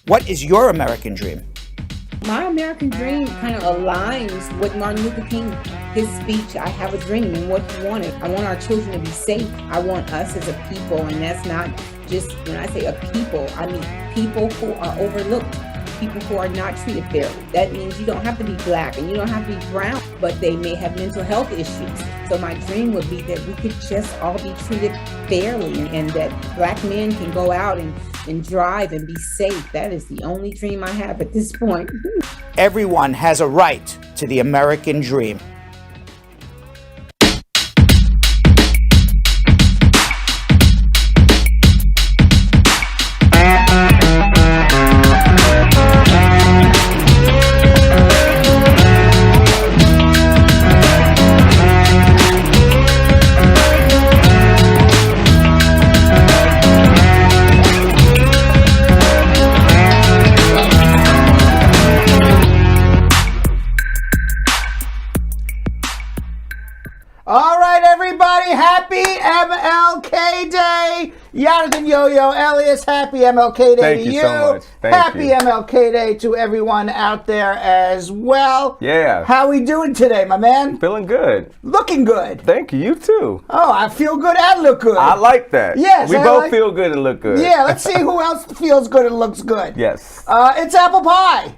What is your American dream? My American dream kind of aligns with Martin Luther King, his speech, I have a dream, and what he wanted. I want our children to be safe. I want us as a people, and that's not just, when I say a people, I mean people who are overlooked, people who are not treated fairly. That means you don't have to be black and you don't have to be brown, but they may have mental health issues. So my dream would be that we could just all be treated fairly, and that black men can go out and drive and be safe. That is the only dream I have at this point. Everyone has a right to the American dream. All right, everybody, happy MLK Day. Jonathan Yo-Yo Elias, happy MLK Day Thank to you so much. Thank happy you. MLK Day to everyone out there as well. Yeah. How we doing today, my man? Feeling good. Looking good. Thank you. You too. Oh, I feel good and look good. I like that. Yes, We I both like- feel good and look good. Yeah, let's see who else feels good and looks good. Yes. It's Apple Pie.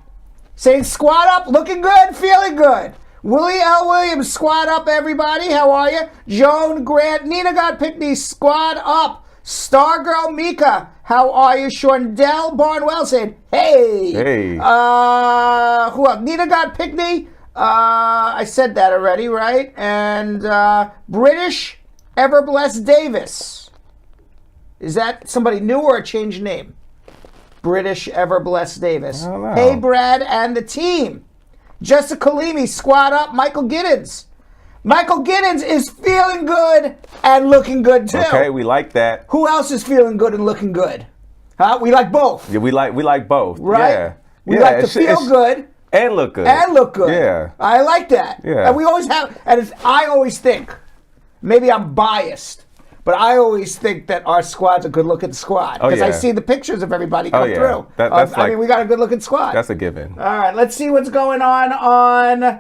Saying squat up, looking good, feeling good. Willie L. Williams, squat up, everybody. How are you? Joan Grant, Nina God Pickney, squat up. Stargirl Mika, how are you? Shondell Barnwell saying, hey. Hey. Who else? Nina God Pickney. I said that already, right? And British Everblessed Davis. Is that somebody new or a changed name? British Everblessed Davis. I don't know. Hey, Brad and the team. Jessica Kalimi, squat up. Michael Giddens. Michael Giddens is feeling good and looking good too. Okay, we like that. Who else is feeling good and looking good? Huh? We like both. Yeah, we like both. Right? Yeah. We Yeah, like to it's- feel it's- good and look good. and look good. Yeah. I like that. Yeah. And we always have, and I always think, maybe I'm biased, but I always think that our squad's a good looking squad. Oh, Because I yeah. see the pictures of everybody come yeah. through. That's I like- mean, we got a good looking squad. That's a given. All right, let's see what's going on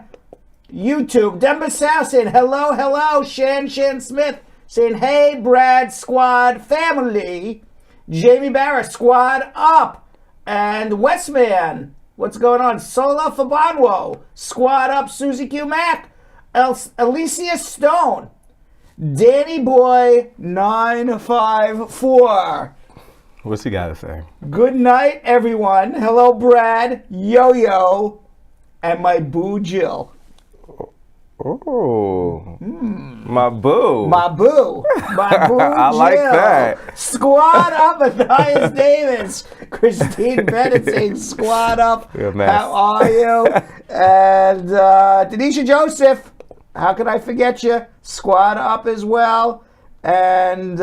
YouTube. Demba Sal saying, hello. Shan Smith saying, hey, Brad, squad family. Jamie Barra, squad up. And Westman, what's going on? Sola Fabanwo, squad up. Susie Q Mac. Alicia Stone. Danny Boy 954. What's he got to say? Good night, everyone. Hello, Brad, Yo-Yo, and my boo Jill. Oh, my boo. My boo. My boo I like Jill. that. Squad up, Matthias Davis. Christine Bennett saying squad up. You're a mess. How are you? And Denisha Joseph, how could I forget you? Squad up as well. And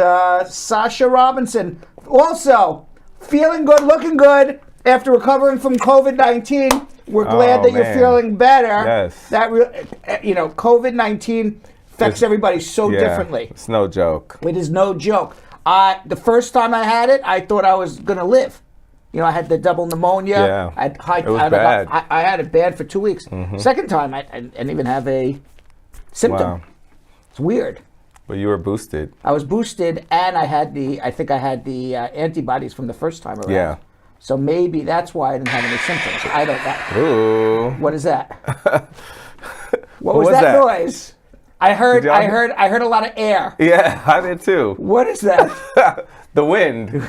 Sasha Robinson, also feeling good, looking good after recovering from COVID-19. We're glad that you're man. feeling better. Yes. That COVID-19 affects everybody so Yeah, differently. It's no joke. It is no joke. The first time I had it, I thought I was gonna live. You know, I had the double pneumonia. Yeah. It was bad. I had it bad for 2 weeks. Second time, I didn't even have a symptom. Wow. It's weird. But you were boosted. I was boosted, and I think I had the antibodies from the first time around. Yeah. So maybe that's why I didn't have any symptoms. I don't know. Ooh. What is that? What was was that that? noise? I heard Did y'all- I heard a lot of air. Yeah, I did too. What is that? The wind.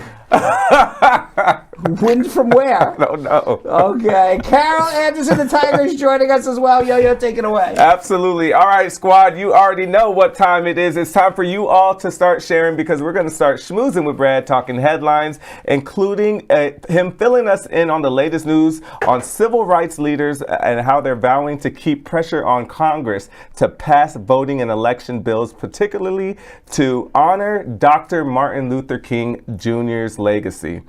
Wind from where? No, no. Okay. Carol Anderson, the Tigers, joining us as well. Yo-Yo, take it away. Absolutely. All right, squad, you already know what time it is. It's time for you all to start sharing because we're going to start schmoozing with Brad, talking headlines, including him filling us in on the latest news on civil rights leaders and how they're vowing to keep pressure on Congress to pass voting and election bills, particularly to honor Dr. Martin Luther King Jr.'s legacy.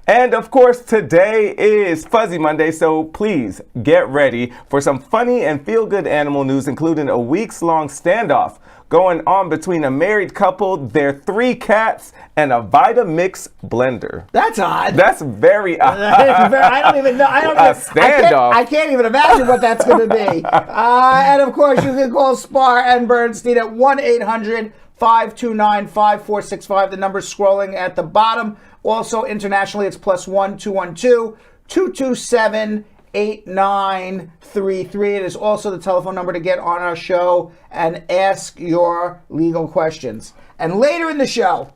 And of course, today is Fuzzy Monday, so please get ready for some funny and feel-good animal news, including a weeks-long standoff going on between a married couple, their 3 cats, and a Vitamix Blender. That's odd. That's very odd. I don't even know. Standoff. I can't even imagine what that's going to be. And of course, you can call Spar and Bernstein at 1-800-529-5465. The number's scrolling at the bottom. Also, internationally, it's +1 212 227 8933. It is also the telephone number to get on our show and ask your legal questions. And later in the show,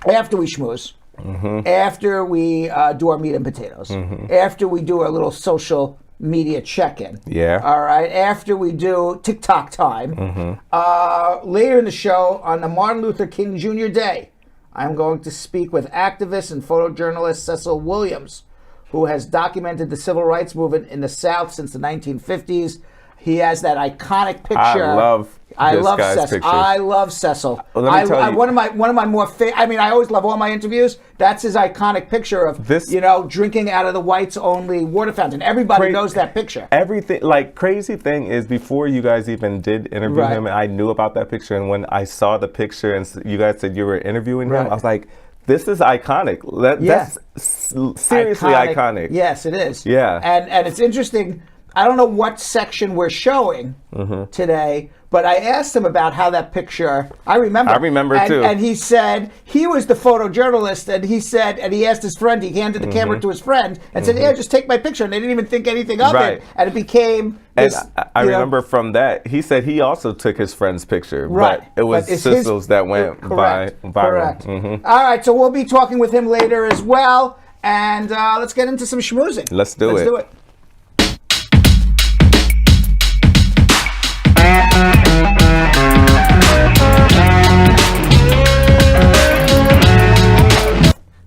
after we schmooze, after we do our meat and potatoes, after we do our little social media check-in, all right, after we do TikTok time, later in the show on the Martin Luther King Jr. Day, I'm going to speak with activist and photojournalist Cecil Williams, who has documented the civil rights movement in the South since the 1950s. He has that iconic picture. I love Cecil. pictures. I love Cecil. Well, let me tell you. One of my more I always love all my interviews. That's his iconic picture of drinking out of the whites only water fountain. Everybody knows that picture. Everything, crazy thing is, before you guys even did interview him, and I knew about that picture, and when I saw the picture and you guys said you were interviewing him, I was like, this is iconic. That's seriously iconic. Yes, it is. Yeah. And it's interesting. I don't know what section we're showing today, but I asked him about how that picture. I remember too. And he said he was the photojournalist, and he asked his friend. He handed the camera to his friend and said, "Yeah, just take my picture." And they didn't even think anything of it, and it became. And I remember from that, he said he also took his friend's picture, but it was Cecil's that went viral. Correct. All right, so we'll be talking with him later as well, and let's get into some schmoozing. Let's do it.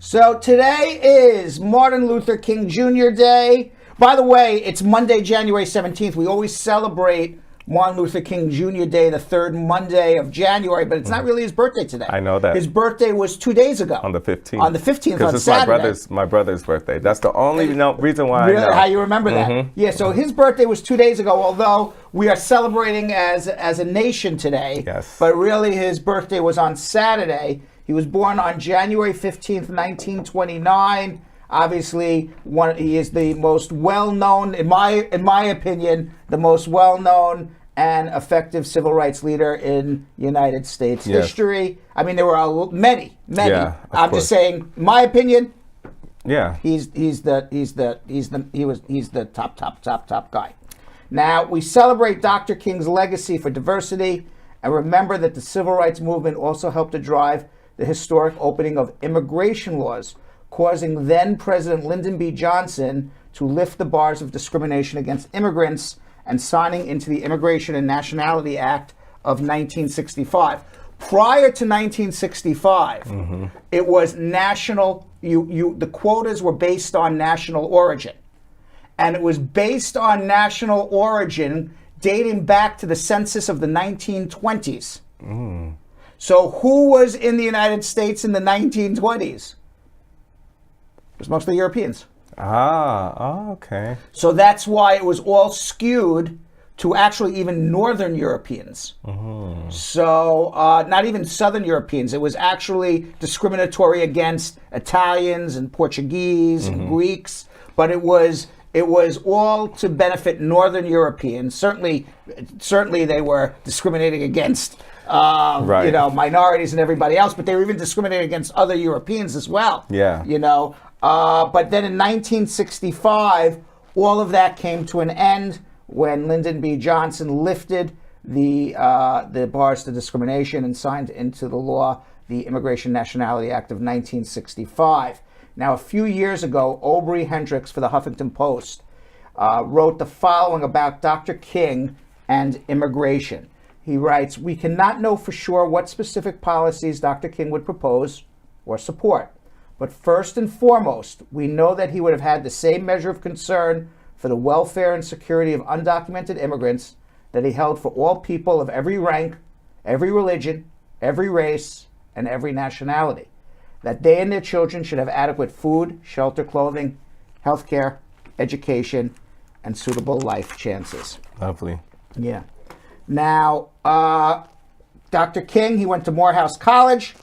So today is Martin Luther King Jr. Day. By the way, it's Monday, January 17th. We always celebrate Martin Luther King Jr. Day, the third Monday of January, but it's not really his birthday today. I know that. His birthday was 2 days ago. On the 15th. On the 15th, on it's Saturday. my brother's birthday. That's the only reason why really? I know. How you remember that? Yeah, so his birthday was 2 days ago, although we are celebrating as a nation today. Yes. But really his birthday was on Saturday. He was born on January 15th, 1929. Obviously, he is the most well-known, in my opinion, the most well-known and effective civil rights leader in United States history. I mean, there were many. Yeah, I'm just saying, in my opinion. Yeah. He's the top guy. Now, we celebrate Dr. King's legacy for diversity and remember that the civil rights movement also helped to drive the historic opening of immigration laws, causing then President Lyndon B. Johnson to lift the bars of discrimination against immigrants and signing into the Immigration and Nationality Act of 1965. Prior to 1965, it was national, the quotas were based on national origin. And it was based on national origin dating back to the census of the 1920s. So who was in the United States in the 1920s? It was mostly Europeans. Okay. So that's why it was all skewed to actually even Northern Europeans. So not even Southern Europeans. It was actually discriminatory against Italians and Portuguese and Greeks, but it was all to benefit Northern Europeans. Certainly they were discriminating against minorities and everybody else, but they were even discriminating against other Europeans as well. Yeah. But then in 1965, all of that came to an end when Lyndon B. Johnson lifted the bars to discrimination and signed into the law the Immigration Nationality Act of 1965. Now, a few years ago, Aubrey Hendricks for the Huffington Post wrote the following about Dr. King and immigration. He writes, "We cannot know for sure what specific policies Dr. King would propose or support. But first and foremost, we know that he would have had the same measure of concern for the welfare and security of undocumented immigrants that he held for all people of every rank, every religion, every race, and every nationality. That they and their children should have adequate food, shelter, clothing, health care, education, and suitable life chances." Lovely. Yeah. Now, Dr. King, he went to Morehouse College.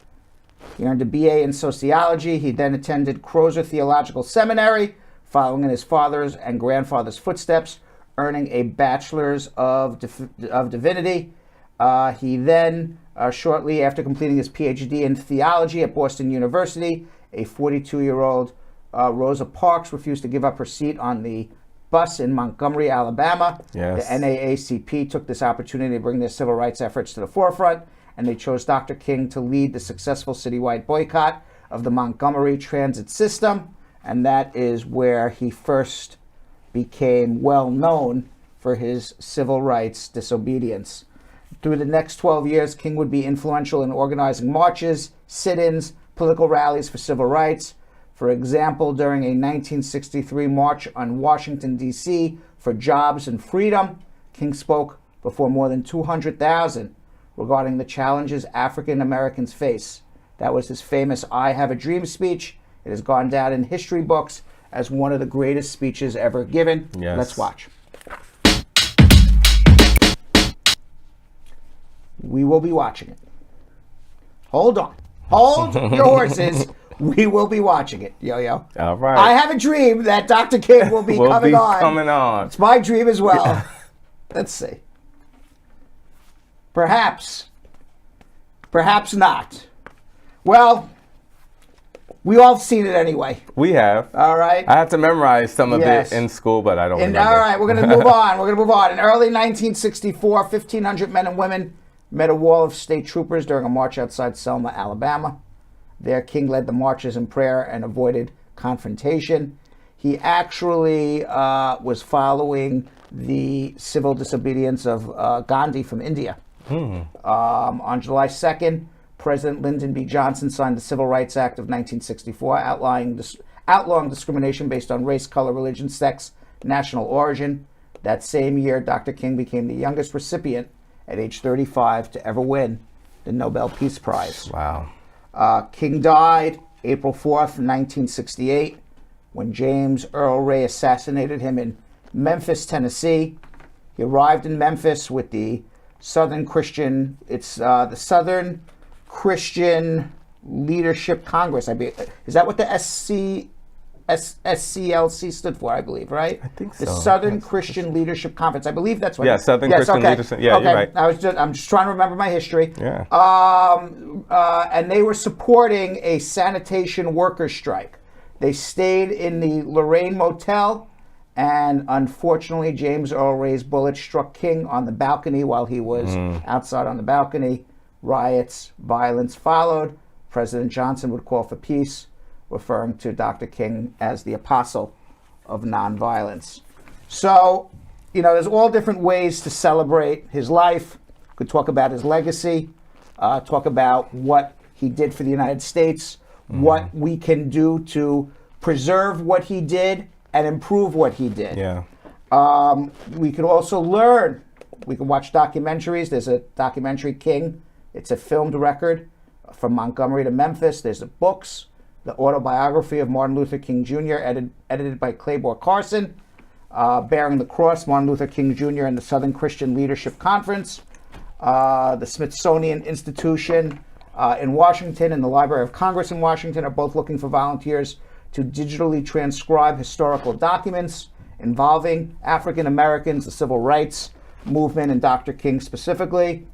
He earned a BA in sociology. He then attended Crozer Theological Seminary, following in his father's and grandfather's footsteps, earning a bachelor's of divinity. He then, shortly after completing his PhD in theology at Boston University, a 42-year-old Rosa Parks refused to give up her seat on the bus in Montgomery, Alabama. Yes. The NAACP took this opportunity to bring their civil rights efforts to the forefront, and they chose Dr. King to lead the successful citywide boycott of the Montgomery transit system, and that is where he first became well known for his civil rights disobedience. Through the next 12 years, King would be influential in organizing marches, sit-ins, political rallies for civil rights. For example, during a 1963 march on Washington, D.C. for jobs and freedom, King spoke before more than 200,000 regarding the challenges African Americans face. That was his famous I Have a Dream speech. It has gone down in history books as one of the greatest speeches ever given. Yes. Let's watch. We will be watching it. Hold on. Hold your horses. We will be watching it, Yo-Yo. All right. I have a dream that Dr. King will be coming on. It's my dream as well. Let's see. Perhaps. Perhaps not. Well, we all have seen it anyway. We have. All right. I had to memorize some of Yes. it in school, but I don't remember. All right, we're going to move on. In early 1964, 1,500 men and women met a wall of state troopers during a march outside Selma, Alabama. There, King led the marches in prayer and avoided confrontation. He actually was following the civil disobedience of Gandhi from India. On July 2nd, President Lyndon B. Johnson signed the Civil Rights Act of 1964, outlawing discrimination based on race, color, religion, sex, national origin. That same year, Dr. King became the youngest recipient at age 35 to ever win the Nobel Peace Prize. Wow. King died April 4th, 1968, when James Earl Ray assassinated him in Memphis, Tennessee. He arrived in Memphis with the Southern Christian, the Southern Christian Leadership Congress. Is that what the SCLC stood for, I believe, right? I think so. The Southern Christian Leadership Conference. I believe that's what. Yeah, Southern Christian Leadership. Yeah, okay. You're right. I'm just trying to remember my history. Yeah. And they were supporting a sanitation workers' strike. They stayed in the Lorraine Motel, and unfortunately, James Earl Ray's bullet struck King on the balcony while he was outside on the balcony. Riots, violence followed. President Johnson would call for peace, referring to Dr. King as the apostle of nonviolence. So, there's all different ways to celebrate his life. Could talk about his legacy, talk about what he did for the United States, what we can do to preserve what he did and improve what he did. Yeah. We could also learn. We can watch documentaries. There's a documentary, King. It's a filmed record from Montgomery to Memphis. There's books. The Autobiography of Martin Luther King Jr., edited by Claiborne Carson, Bearing the Cross, Martin Luther King Jr. and the Southern Christian Leadership Conference, the Smithsonian Institution in Washington and the Library of Congress in Washington are both looking for volunteers to digitally transcribe historical documents involving African Americans, the civil rights movement, and Dr. King specifically.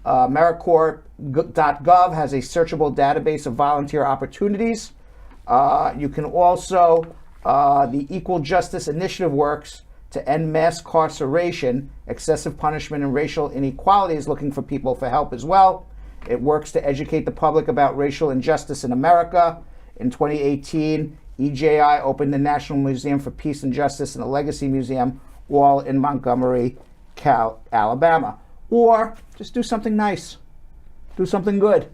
AmeriCorps.gov has a searchable database of volunteer opportunities. You can also, the Equal Justice Initiative works to end mass incarceration, excessive punishment, and racial inequality is looking for people for help as well. It works to educate the public about racial injustice in America. In 2018, EJI opened the National Museum for Peace and Justice and the Legacy Museum, all in Montgomery, Alabama. Or just do something nice. Do something good.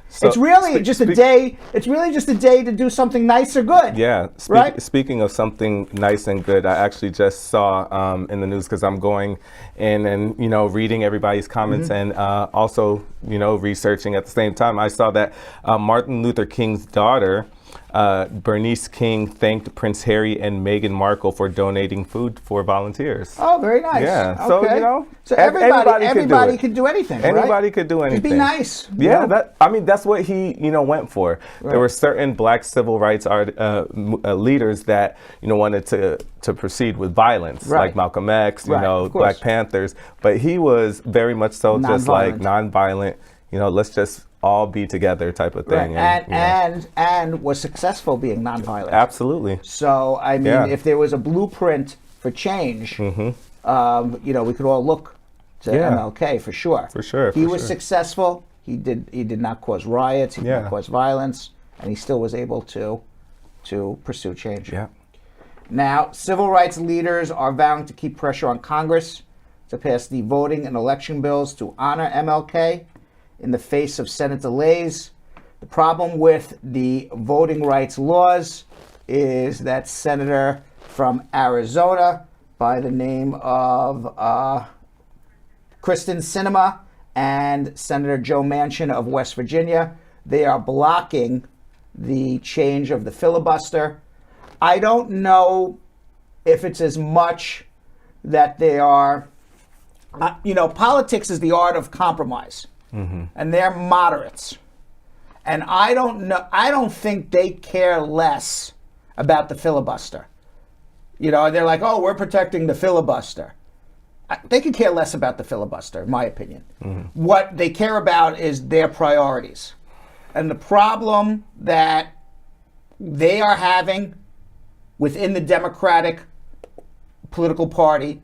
So it's really just a day. It's really just a day to do something nice or good. Yeah. Right? Speaking of something nice and good, I actually just saw in the news, because I'm going in and reading everybody's comments and also researching at the same time. I saw that Martin Luther King's daughter Bernice King thanked Prince Harry and Meghan Markle for donating food for volunteers. Oh, very nice. Yeah. So, Okay. you know, so everybody could do anything. Anybody right? could do anything. Just be nice. Yeah, that's what he, went for. Right. There were certain black civil rights leaders that, wanted to proceed with violence, like Malcolm X, Black Panthers. But he was very much so just like nonviolent, let's just all be together type of thing. Right. And was successful being nonviolent. Absolutely. So, I mean, if there was a blueprint for change, we could all look to MLK for sure. For sure. He was successful. He did not cause riots. He did not cause violence. And he still was able to pursue change. Yeah. Now, civil rights leaders are vowing to keep pressure on Congress to pass the voting and election bills to honor MLK in the face of Senate delays. The problem with the voting rights laws is that Senator from Arizona by the name of Kristen Sinema and Senator Joe Manchin of West Virginia, they are blocking the change of the filibuster. I don't know if it's as much that they are, politics is the art of compromise. Mm-hmm. And they're moderates. And I don't think they care less about the filibuster. They're like, oh, we're protecting the filibuster. They could care less about the filibuster, in my opinion. Mm-hmm. What they care about is their priorities. And the problem that they are having within the Democratic political party,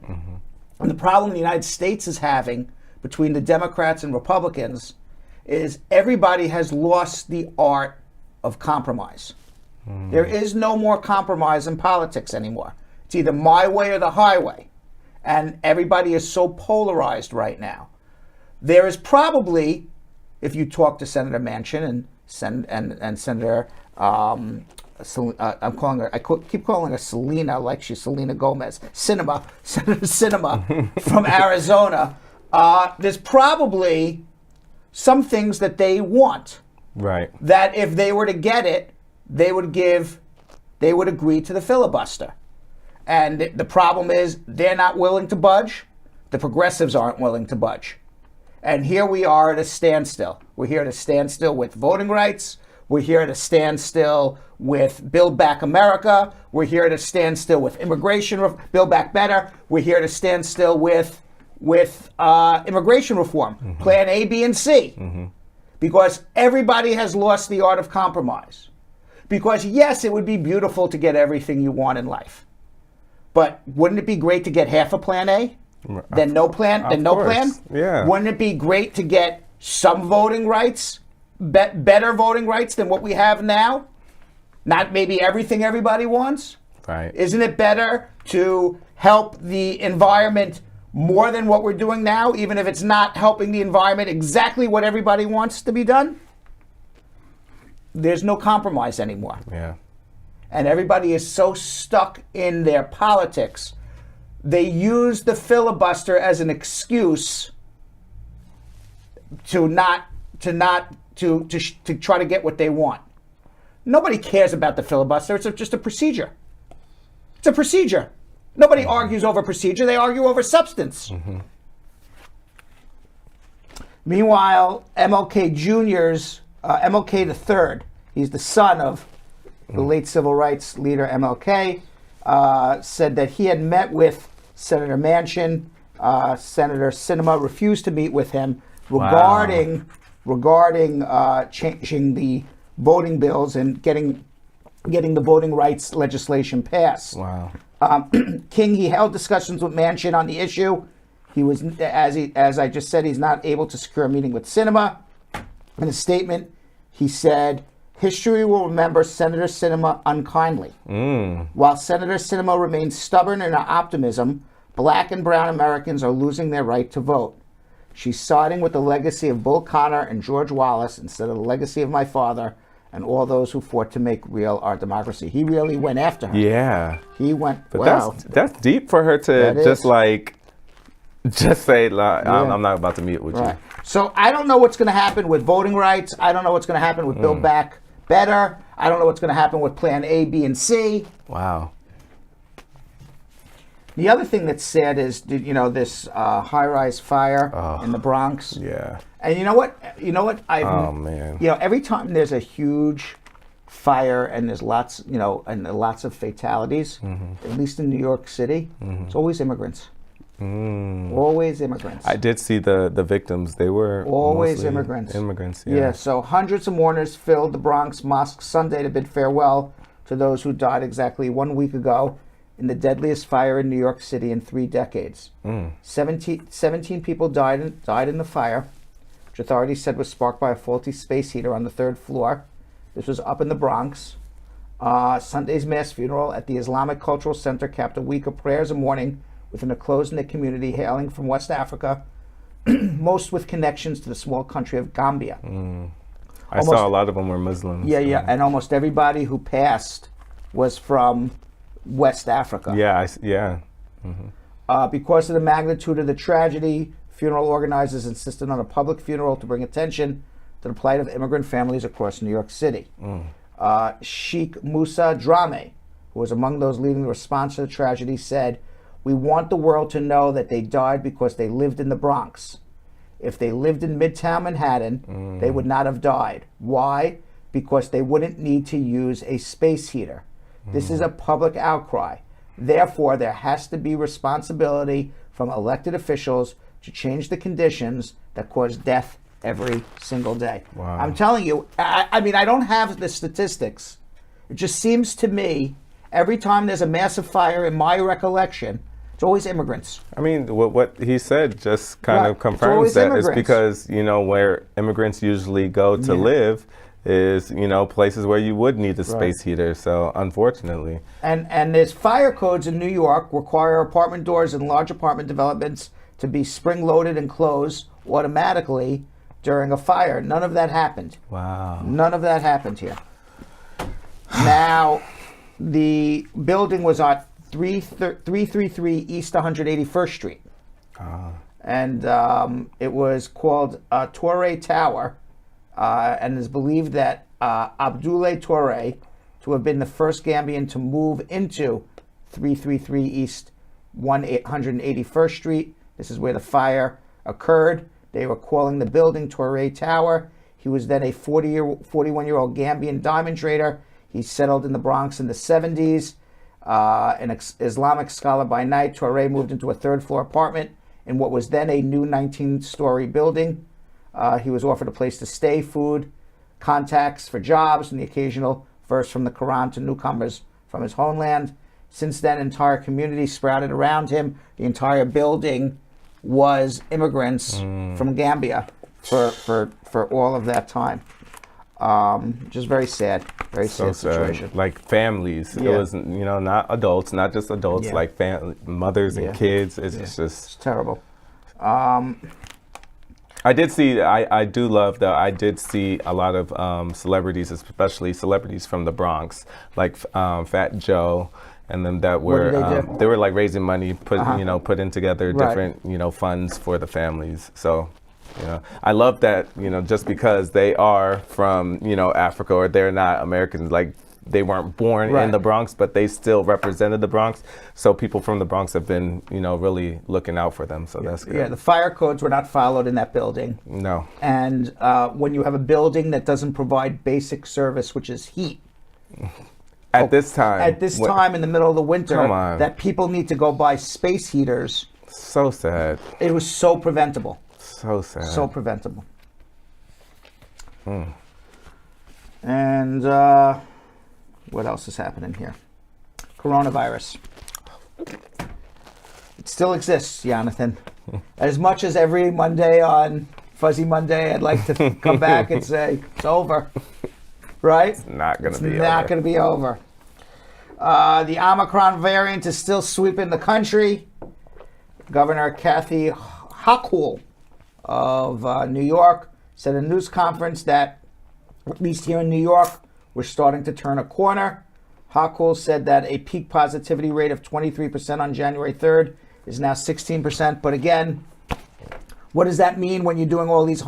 and the problem the United States is having between the Democrats and Republicans is everybody has lost the art of compromise. There is no more compromise in politics anymore. It's either my way or the highway. And everybody is so polarized right now. There is probably, if you talk to Senator Manchin and Senator, I'm calling her, keep calling her Selena like she's Selena Gomez. Senator Sinema from Arizona. There's probably some things that they want. Right. That if they were to get it, they would agree to the filibuster. And the problem is they're not willing to budge. The progressives aren't willing to budge. And here we are at a standstill. We're here at a standstill with voting rights. We're here at a standstill with Build Back America. We're here at a standstill with immigration, Build Back Better. We're here at a standstill with immigration reform, Plan A, B, and C. Because everybody has lost the art of compromise. Because yes, it would be beautiful to get everything you want in life. But wouldn't it be great to get half a Plan A? Then no plan? Then no plan? Yeah. Wouldn't it be great to get some voting rights, better voting rights than what we have now? Not maybe everything everybody wants? Right. Isn't it better to help the environment more than what we're doing now, even if it's not helping the environment exactly what everybody wants to be done? There's no compromise anymore. Yeah. And everybody is so stuck in their politics. They use the filibuster as an excuse to try to get what they want. Nobody cares about the filibuster. It's just a procedure. It's a procedure. Nobody argues over procedure. They argue over substance. Meanwhile, MLK Jr.'s, MLK III, he's the son of the late civil rights leader MLK, said that he had met with Senator Manchin. Senator Sinema refused to meet with him regarding changing the voting bills and getting the voting rights legislation passed. Wow. King, he held discussions with Manchin on the issue. He was, as I just said, he's not able to secure a meeting with Sinema. In a statement, he said, "History will remember Senator Sinema unkindly. While Senator Sinema remains stubborn in her optimism, Black and brown Americans are losing their right to vote. She's siding with the legacy of Bull Connor and George Wallace instead of the legacy of my father and all those who fought to make real our democracy." He really went after her. Yeah. He went, but wow. That's deep for her to just say, I'm not about to meet with you. So I don't know what's going to happen with voting rights. I don't know what's going to happen with Build Back better. I don't know what's going to happen with Plan A, B, and C. Wow. The other thing that's sad is, this high-rise fire in the Bronx. Yeah. And you know what? Oh, man. Every time there's a huge fire and there's lots of fatalities, at least in New York City, it's always immigrants. Always immigrants. I did see the victims. They were always mostly immigrants. Yeah. Yeah. So hundreds of mourners filled the Bronx mosque Sunday to bid farewell to those who died exactly 1 week ago in the deadliest fire in New York City in 3 decades. 17 people died in the fire, which authorities said was sparked by a faulty space heater on the 3rd floor. This was up in the Bronx. Sunday's mass funeral at the Islamic Cultural Center capped a week of prayers and mourning within a close-knit community hailing from West Africa, most with connections to the small country of Gambia. I saw a lot of them were Muslims. Yeah, and almost everybody who passed was from West Africa. Yeah. Because of the magnitude of the tragedy, funeral organizers insisted on a public funeral to bring attention to the plight of immigrant families across New York City. Sheikh Musa Drame, who was among those leading the response to the tragedy, said, "We want the world to know that they died because they lived in the Bronx. If they lived in Midtown Manhattan, they would not have died. Why? Because they wouldn't need to use a space heater. This is a public outcry. Therefore, there has to be responsibility from elected officials to change the conditions that cause death every single day." Wow. I'm telling you, I mean, I don't have the statistics. It just seems to me, every time there's a massive fire, in my recollection, it's always immigrants. I mean, what he said just kind of confirms that. It's because, where immigrants usually go to live is, places where you would need a space heater. So, unfortunately. And there's fire codes in New York require apartment doors in large apartment developments to be spring-loaded and close automatically during a fire. None of that happened. Wow. None of that happened here. Now, the building was at 333 East 181st Street. And it was called Torre Tower, and is believed that Abdoulaye Touré to have been the first Gambian to move into 333 East 181st Street. This is where the fire occurred. They were calling the building Torre Tower. He was then a 41-year-old Gambian diamond trader. He settled in the Bronx in the 70s. An Islamic scholar by night, Touré moved into a 3rd-floor apartment in what was then a new 19-story building. He was offered a place to stay, food, contacts for jobs, and the occasional verse from the Quran to newcomers from his homeland. Since then, entire community sprouted around him. The entire building was immigrants from Gambia for all of that time. Just very sad, very sad situation. Like families, it was not adults, not just adults, like mothers and kids. It's terrible. I did see. I do love that. I did see a lot of celebrities, especially celebrities from the Bronx, like Fat Joe, and then that were they were like raising money, putting together different funds for the families. So. I love that, just because they are from, Africa, or they're not Americans, like they weren't born in the Bronx, but they still represented the Bronx. So people from the Bronx have been, really looking out for them. So that's good. Yeah, the fire codes were not followed in that building. No. And when you have a building that doesn't provide basic service, which is heat. At this time. At this time in the middle of the winter, Come on. that people need to go buy space heaters. So sad. It was so preventable. So sad. So preventable. And what else is happening here? Coronavirus. It still exists, Jonathan. As much as every Monday on Fuzzy Monday, I'd like to come back and say it's over. Right? It's not going to be over. It's not going to be over. The Omicron variant is still sweeping the country. Governor Kathy Hochul of New York said in a news conference that, at least here in New York, we're starting to turn a corner. Hochul said that a peak positivity rate of 23% on January 3rd is now 16%. But again, what does that mean when you're doing all these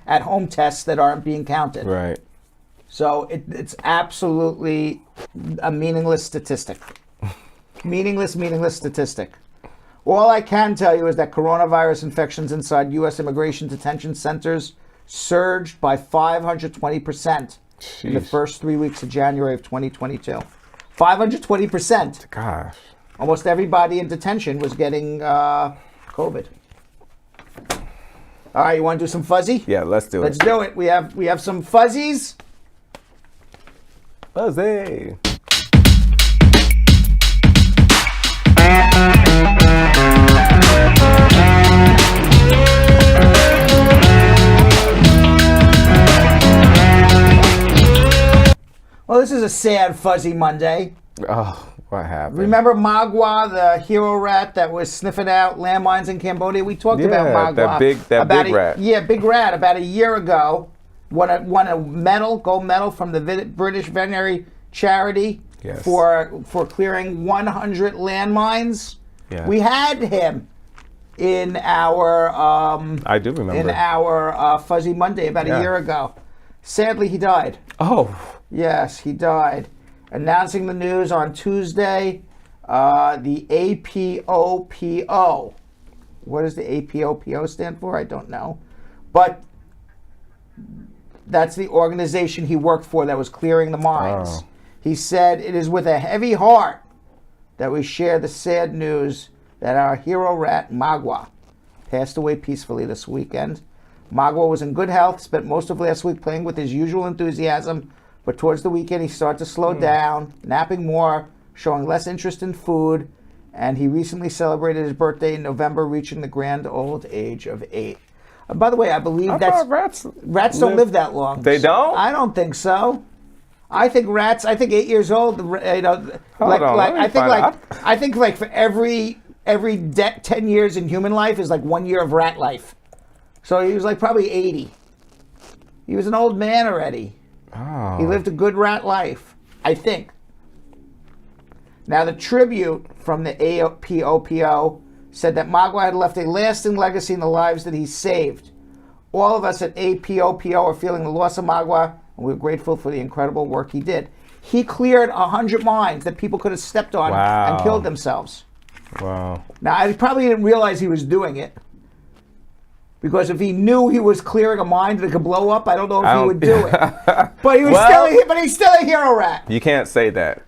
at-home tests that aren't being counted? Right. So it's absolutely a meaningless statistic. Meaningless statistic. All I can tell you is that coronavirus infections inside U.S. immigration detention centers surged by 520% in the first 3 weeks of January of 2022. 520%. Gosh. Almost everybody in detention was getting COVID. All right, you want to do some fuzzy? Yeah, let's do it. Let's do it. We have some fuzzies. Fuzzy. Well, this is a sad fuzzy Monday. Oh, what happened? Remember Magua, the hero rat that was sniffing out landmines in Cambodia? We talked about Magua. That big rat. Yeah, big rat. About a year ago, won a medal, gold medal from the British Veterinary Charity for clearing 100 landmines. Yeah. We had him in our I do remember in our Fuzzy Monday about a year ago. Sadly, he died. Oh. Yes, he died. Announcing the news on Tuesday, the APOPO. What does the APOPO stand for? I don't know. But that's the organization he worked for that was clearing the mines. Oh. He said, "It is with a heavy heart that we share the sad news that our hero rat, Magua, passed away peacefully this weekend. Magua was in good health, spent most of last week playing with his usual enthusiasm, but towards the weekend he started to slow down, napping more, showing less interest in food, and he recently celebrated his birthday in November, reaching the grand old age of 8. By the way, I believe rats don't live that long. They don't? I don't think so. I think 8 years old, I think for every 10 years in human life is like 1 year of rat life. So he was like probably 80. He was an old man already. Oh. He lived a good rat life, I think. Now, the tribute from the APOPO said that Magua had left a lasting legacy in the lives that he saved. All of us at APOPO are feeling the loss of Magua, and we're grateful for the incredible work he did. He cleared 100 mines that people could have stepped on and killed themselves. Wow. Now, I probably didn't realize he was doing it. Because if he knew he was clearing a mine that could blow up, I don't know if he would do it. But he was he's still a hero rat. You can't say that.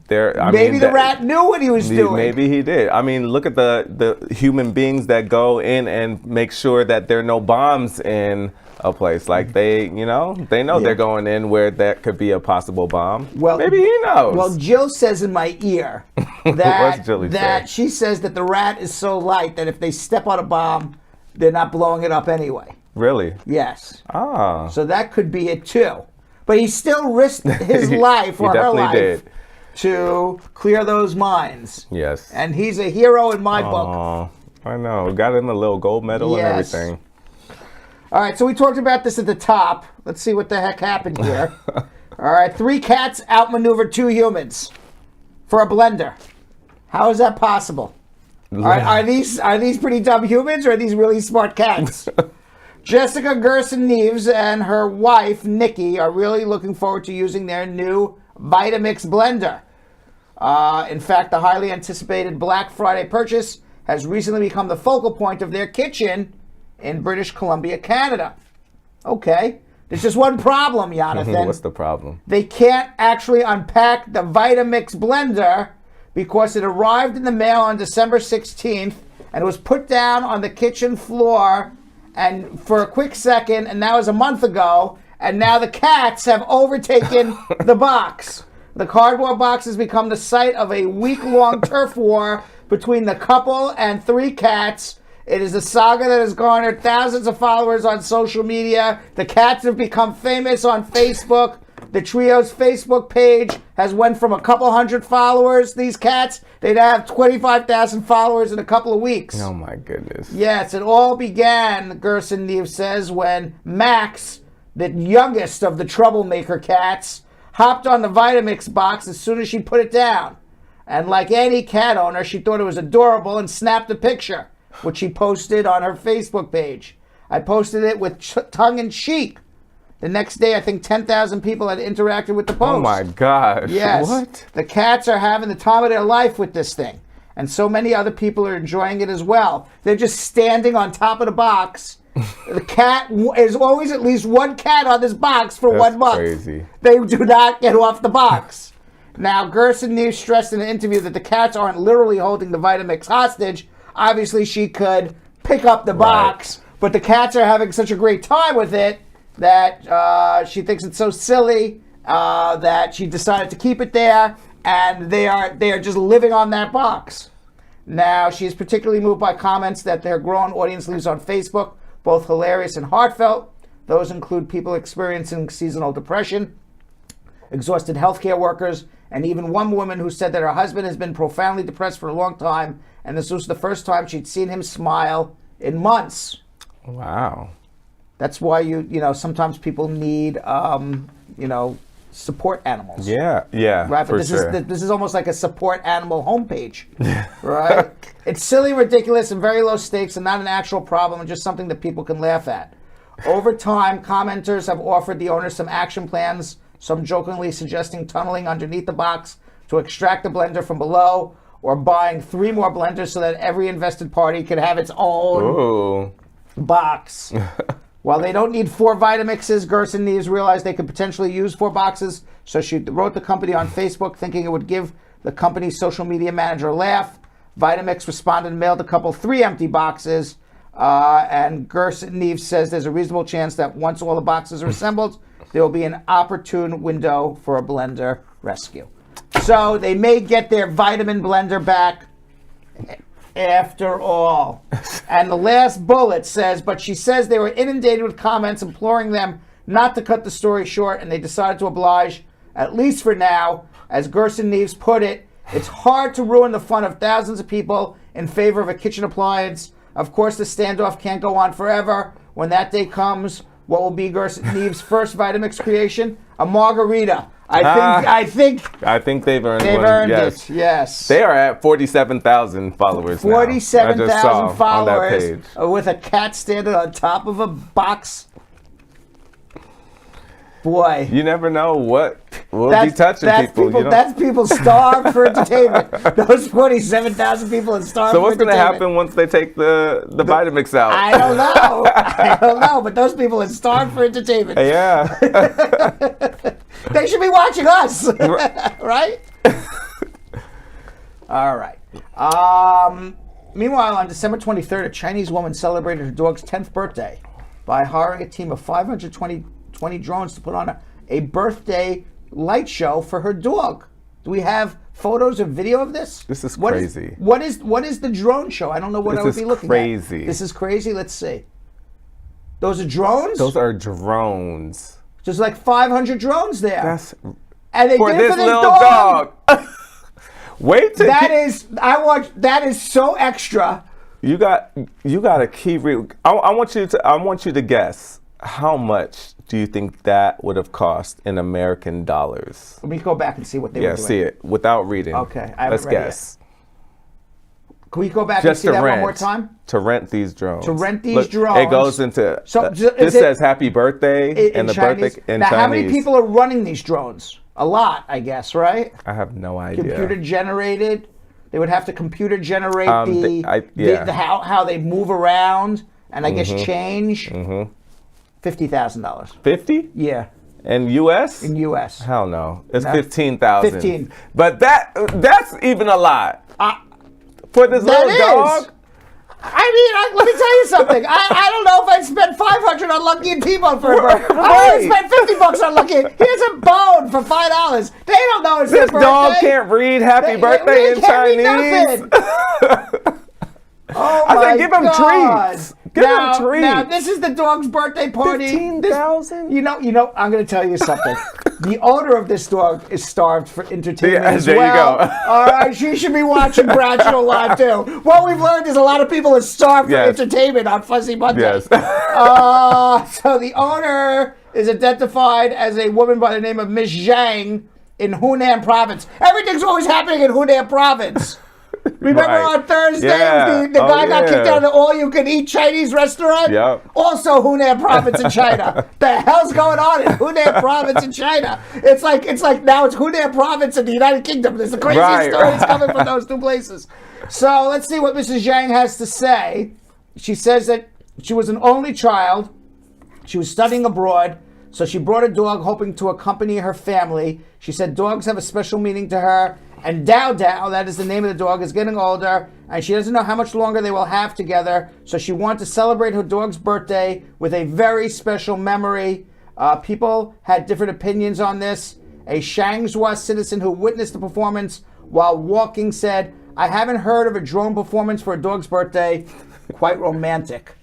Maybe the rat knew what he was doing. Maybe he did. I mean, look at the human beings that go in and make sure that there are no bombs in a place. Like they know they're going in where that could be a possible bomb. Well, maybe he knows. Well, Jill says in my ear that she says that the rat is so light that if they step on a bomb, they're not blowing it up anyway. Really? Yes. Ah. So that could be it too. But he still risked his life or her life to clear those mines. Yes. And he's a hero in my book. I know. Got him a little gold medal and everything. All right, so we talked about this at the top. Let's see what the heck happened here. All right, 3 cats outmaneuvered 2 humans for a blender. How is that possible? Are these pretty dumb humans or are these really smart cats? Jessica Gerson Neves and her wife, Nikki, are really looking forward to using their new Vitamix Blender. In fact, the highly anticipated Black Friday purchase has recently become the focal point of their kitchen in British Columbia, Canada. Okay. There's just one problem, Jonathan. What's the problem? They can't actually unpack the Vitamix Blender because it arrived in the mail on December 16th and it was put down on the kitchen floor and for a quick second, and that was a month ago, and now the cats have overtaken the box. The cardboard box has become the site of a week-long turf war between the couple and 3 cats. It is a saga that has garnered thousands of followers on social media. The cats have become famous on Facebook. The trio's Facebook page has went from a couple hundred followers. These cats, they'd have 25,000 followers in a couple of weeks. Oh my goodness. Yes, it all began, Gerson Neves says, when Max, the youngest of the troublemaker cats, hopped on the Vitamix box as soon as she put it down. And like any cat owner, she thought it was adorable and snapped a picture, which she posted on her Facebook page. I posted it with tongue-in-cheek. The next day, I think 10,000 people had interacted with the post. Oh my gosh. Yes. What? The cats are having the time of their life with this thing. And so many other people are enjoying it as well. They're just standing on top of the box. The cat is always at least one cat on this box for 1 month. Crazy. They do not get off the box. Now, Gerson Neves stressed in an interview that the cats aren't literally holding the Vitamix hostage. Obviously, she could pick up the box, but the cats are having such a great time with it that she thinks it's so silly that she decided to keep it there, and they are just living on that box. Now, she is particularly moved by comments that their growing audience leaves on Facebook, both hilarious and heartfelt. Those include people experiencing seasonal depression, exhausted healthcare workers, and even one woman who said that her husband has been profoundly depressed for a long time, and this was the first time she'd seen him smile in months. Wow. That's why you know sometimes people need support animals. Yeah, Right, but this is almost like a support animal homepage, right? It's silly, ridiculous, and very low stakes, and not an actual problem, and just something that people can laugh at. Over time, commenters have offered the owners some action plans, some jokingly suggesting tunneling underneath the box to extract the blender from below, or buying 3 more blenders so that every invested party can have its own box. While they don't need 4 Vitamixes, Gerson Neves realized they could potentially use 4 boxes, so she wrote the company on Facebook thinking it would give the company's social media manager a laugh. Vitamix responded and mailed a couple 3 empty boxes, and Gerson Neves says there's a reasonable chance that once all the boxes are assembled, there will be an opportune window for a blender rescue. So they may get their vitamin blender back after all. And the last bullet says, but she says they were inundated with comments imploring them not to cut the story short, and they decided to oblige, at least for now. As Gerson Neves put it, it's hard to ruin the fun of thousands of people in favor of a kitchen appliance. Of course, the standoff can't go on forever. When that day comes, what will be Gerson Neves' first Vitamix creation? A margarita. I think they've earned they've one. earned Yes. it. Yes. They are at 47,000 followers now. 47,000 followers on that page. with a cat standing on top of a box. Boy. You never know what will be touching people. You know? That's people starved for entertainment. Those 47,000 people are starved So what's for going to entertainment. happen once they take the Vitamix out? I don't know. I don't know, but those people are starved for entertainment. Yeah. They should be watching us, right? All right. Meanwhile, on December 23rd, a Chinese woman celebrated her dog's 10th birthday by hiring a team of 520 drones to put on a birthday light show for her dog. Do we have photos or video of this? This is crazy. What is the drone show? I don't know what I would be looking crazy. at. This is crazy. Let's see. Those are drones? Those are drones. There's like 500 drones there. And they for did it this for this little dog. Wait till that is so extra. You got a key. I want you to guess how much do you think that would have cost in American dollars? Let me go back and see what they were doing. Yeah, see it without reading. Okay, let's guess. Can we go back Just and see to that rent, one more time? To rent these drones. To rent these Look, drones. It goes into. So, this says "Happy Birthday" in and the Chinese. birthday in now, Chinese. how many people are running these drones? A lot, I guess, right? I have no idea. Computer generated. They would have to computer generate how they move around and I guess change. $50,000. 50? Yeah. In U.S.? In U.S. Hell no. It's 15,000. 15. But that's even a lot. For this little dog? I mean, let me tell you something. I don't know if I'd spend 500 on Lucky and T-Bone for a birthday. I would spend $50 on Lucky. Here's a bone for $5. They don't know it's their birthday. This dog can't read "Happy Birthday" in Chinese. Oh I my said, give him God. treats. Give him treats. Now, this is the dog's birthday party. 15,000? You know, I'm going to tell you something. The owner of this dog is starved for entertainment as there well. you go. All right, she should be watching Bradshaw Live too. What we've learned is a lot of people are starved for entertainment on Fuzzy Monday. Yes. So the owner is identified as a woman by the name of Miss Zhang in Hunan Province. Everything's always happening in Hunan Province. Remember on Thursday, the guy got kicked out of the all-you-can-eat Chinese restaurant? Yep. Also Hunan province in China. The hell's going on in Hunan province in China? It's like now it's Hunan province in the United Kingdom. There's the craziest stories coming from those two places. So let's see what Mrs. Zhang has to say. She says that she was an only child. She was studying abroad, so she brought a dog hoping to accompany her family. She said dogs have a special meaning to her, and Dao Dao, that is the name of the dog, is getting older, and she doesn't know how much longer they will have together, so she wanted to celebrate her dog's birthday with a very special memory. People had different opinions on this. A Shangzhou citizen who witnessed the performance while walking said, "I haven't heard of a drone performance for a dog's birthday. Quite romantic."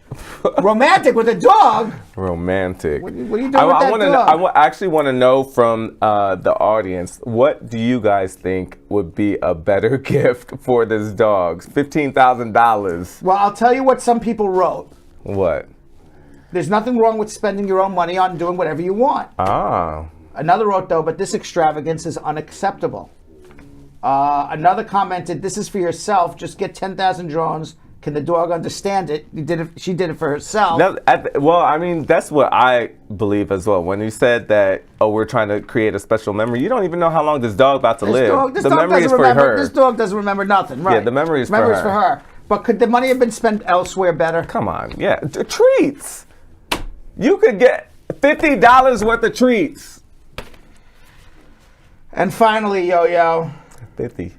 Romantic with a dog? Romantic. What are you doing with that dog? I actually want to know from the audience, what do you guys think would be a better gift for this dog? $15,000. Well, I'll tell you what some people wrote. What? There's nothing wrong with spending your own money on doing whatever you want. Ah. Another wrote, though, but this extravagance is unacceptable. Another commented, this is for yourself. Just get 10,000 drones. Can the dog understand it? She did it for herself. Well, I mean, that's what I believe as well. When you said that, we're trying to create a special memory, you don't even know how long this dog about to live. This the dog memory is for remember, her. This dog doesn't remember nothing, right? Yeah, the memory is for her. But could the money have been spent elsewhere better? Come on, yeah. Treats. You could get $50 worth of treats. And finally, Yo-Yo. 50.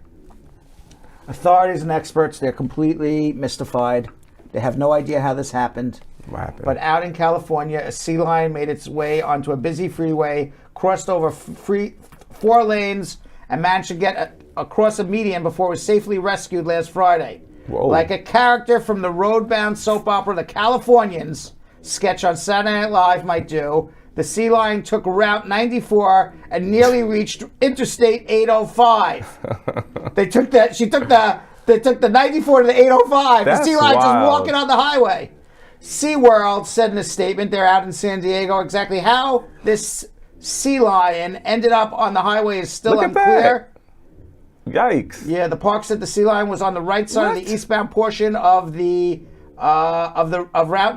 Authorities and experts, they're completely mystified. They have no idea how this happened. What happened? But out in California, a sea lion made its way onto a busy freeway, crossed over 4 lanes, and managed to get across a median before it was safely rescued last Friday. Whoa. Like a character from the road-bound soap opera The Californians sketch on Saturday Night Live might do, the sea lion took Route 94 and nearly reached Interstate 805. They took the 94 to the 805. That's the sea lion just wild. walking on the highway. SeaWorld said in a statement, they're out in San Diego, exactly how this sea lion ended up on the highway is still unclear. Yikes. Yeah, the park said the sea lion was on the right side of the eastbound portion of Route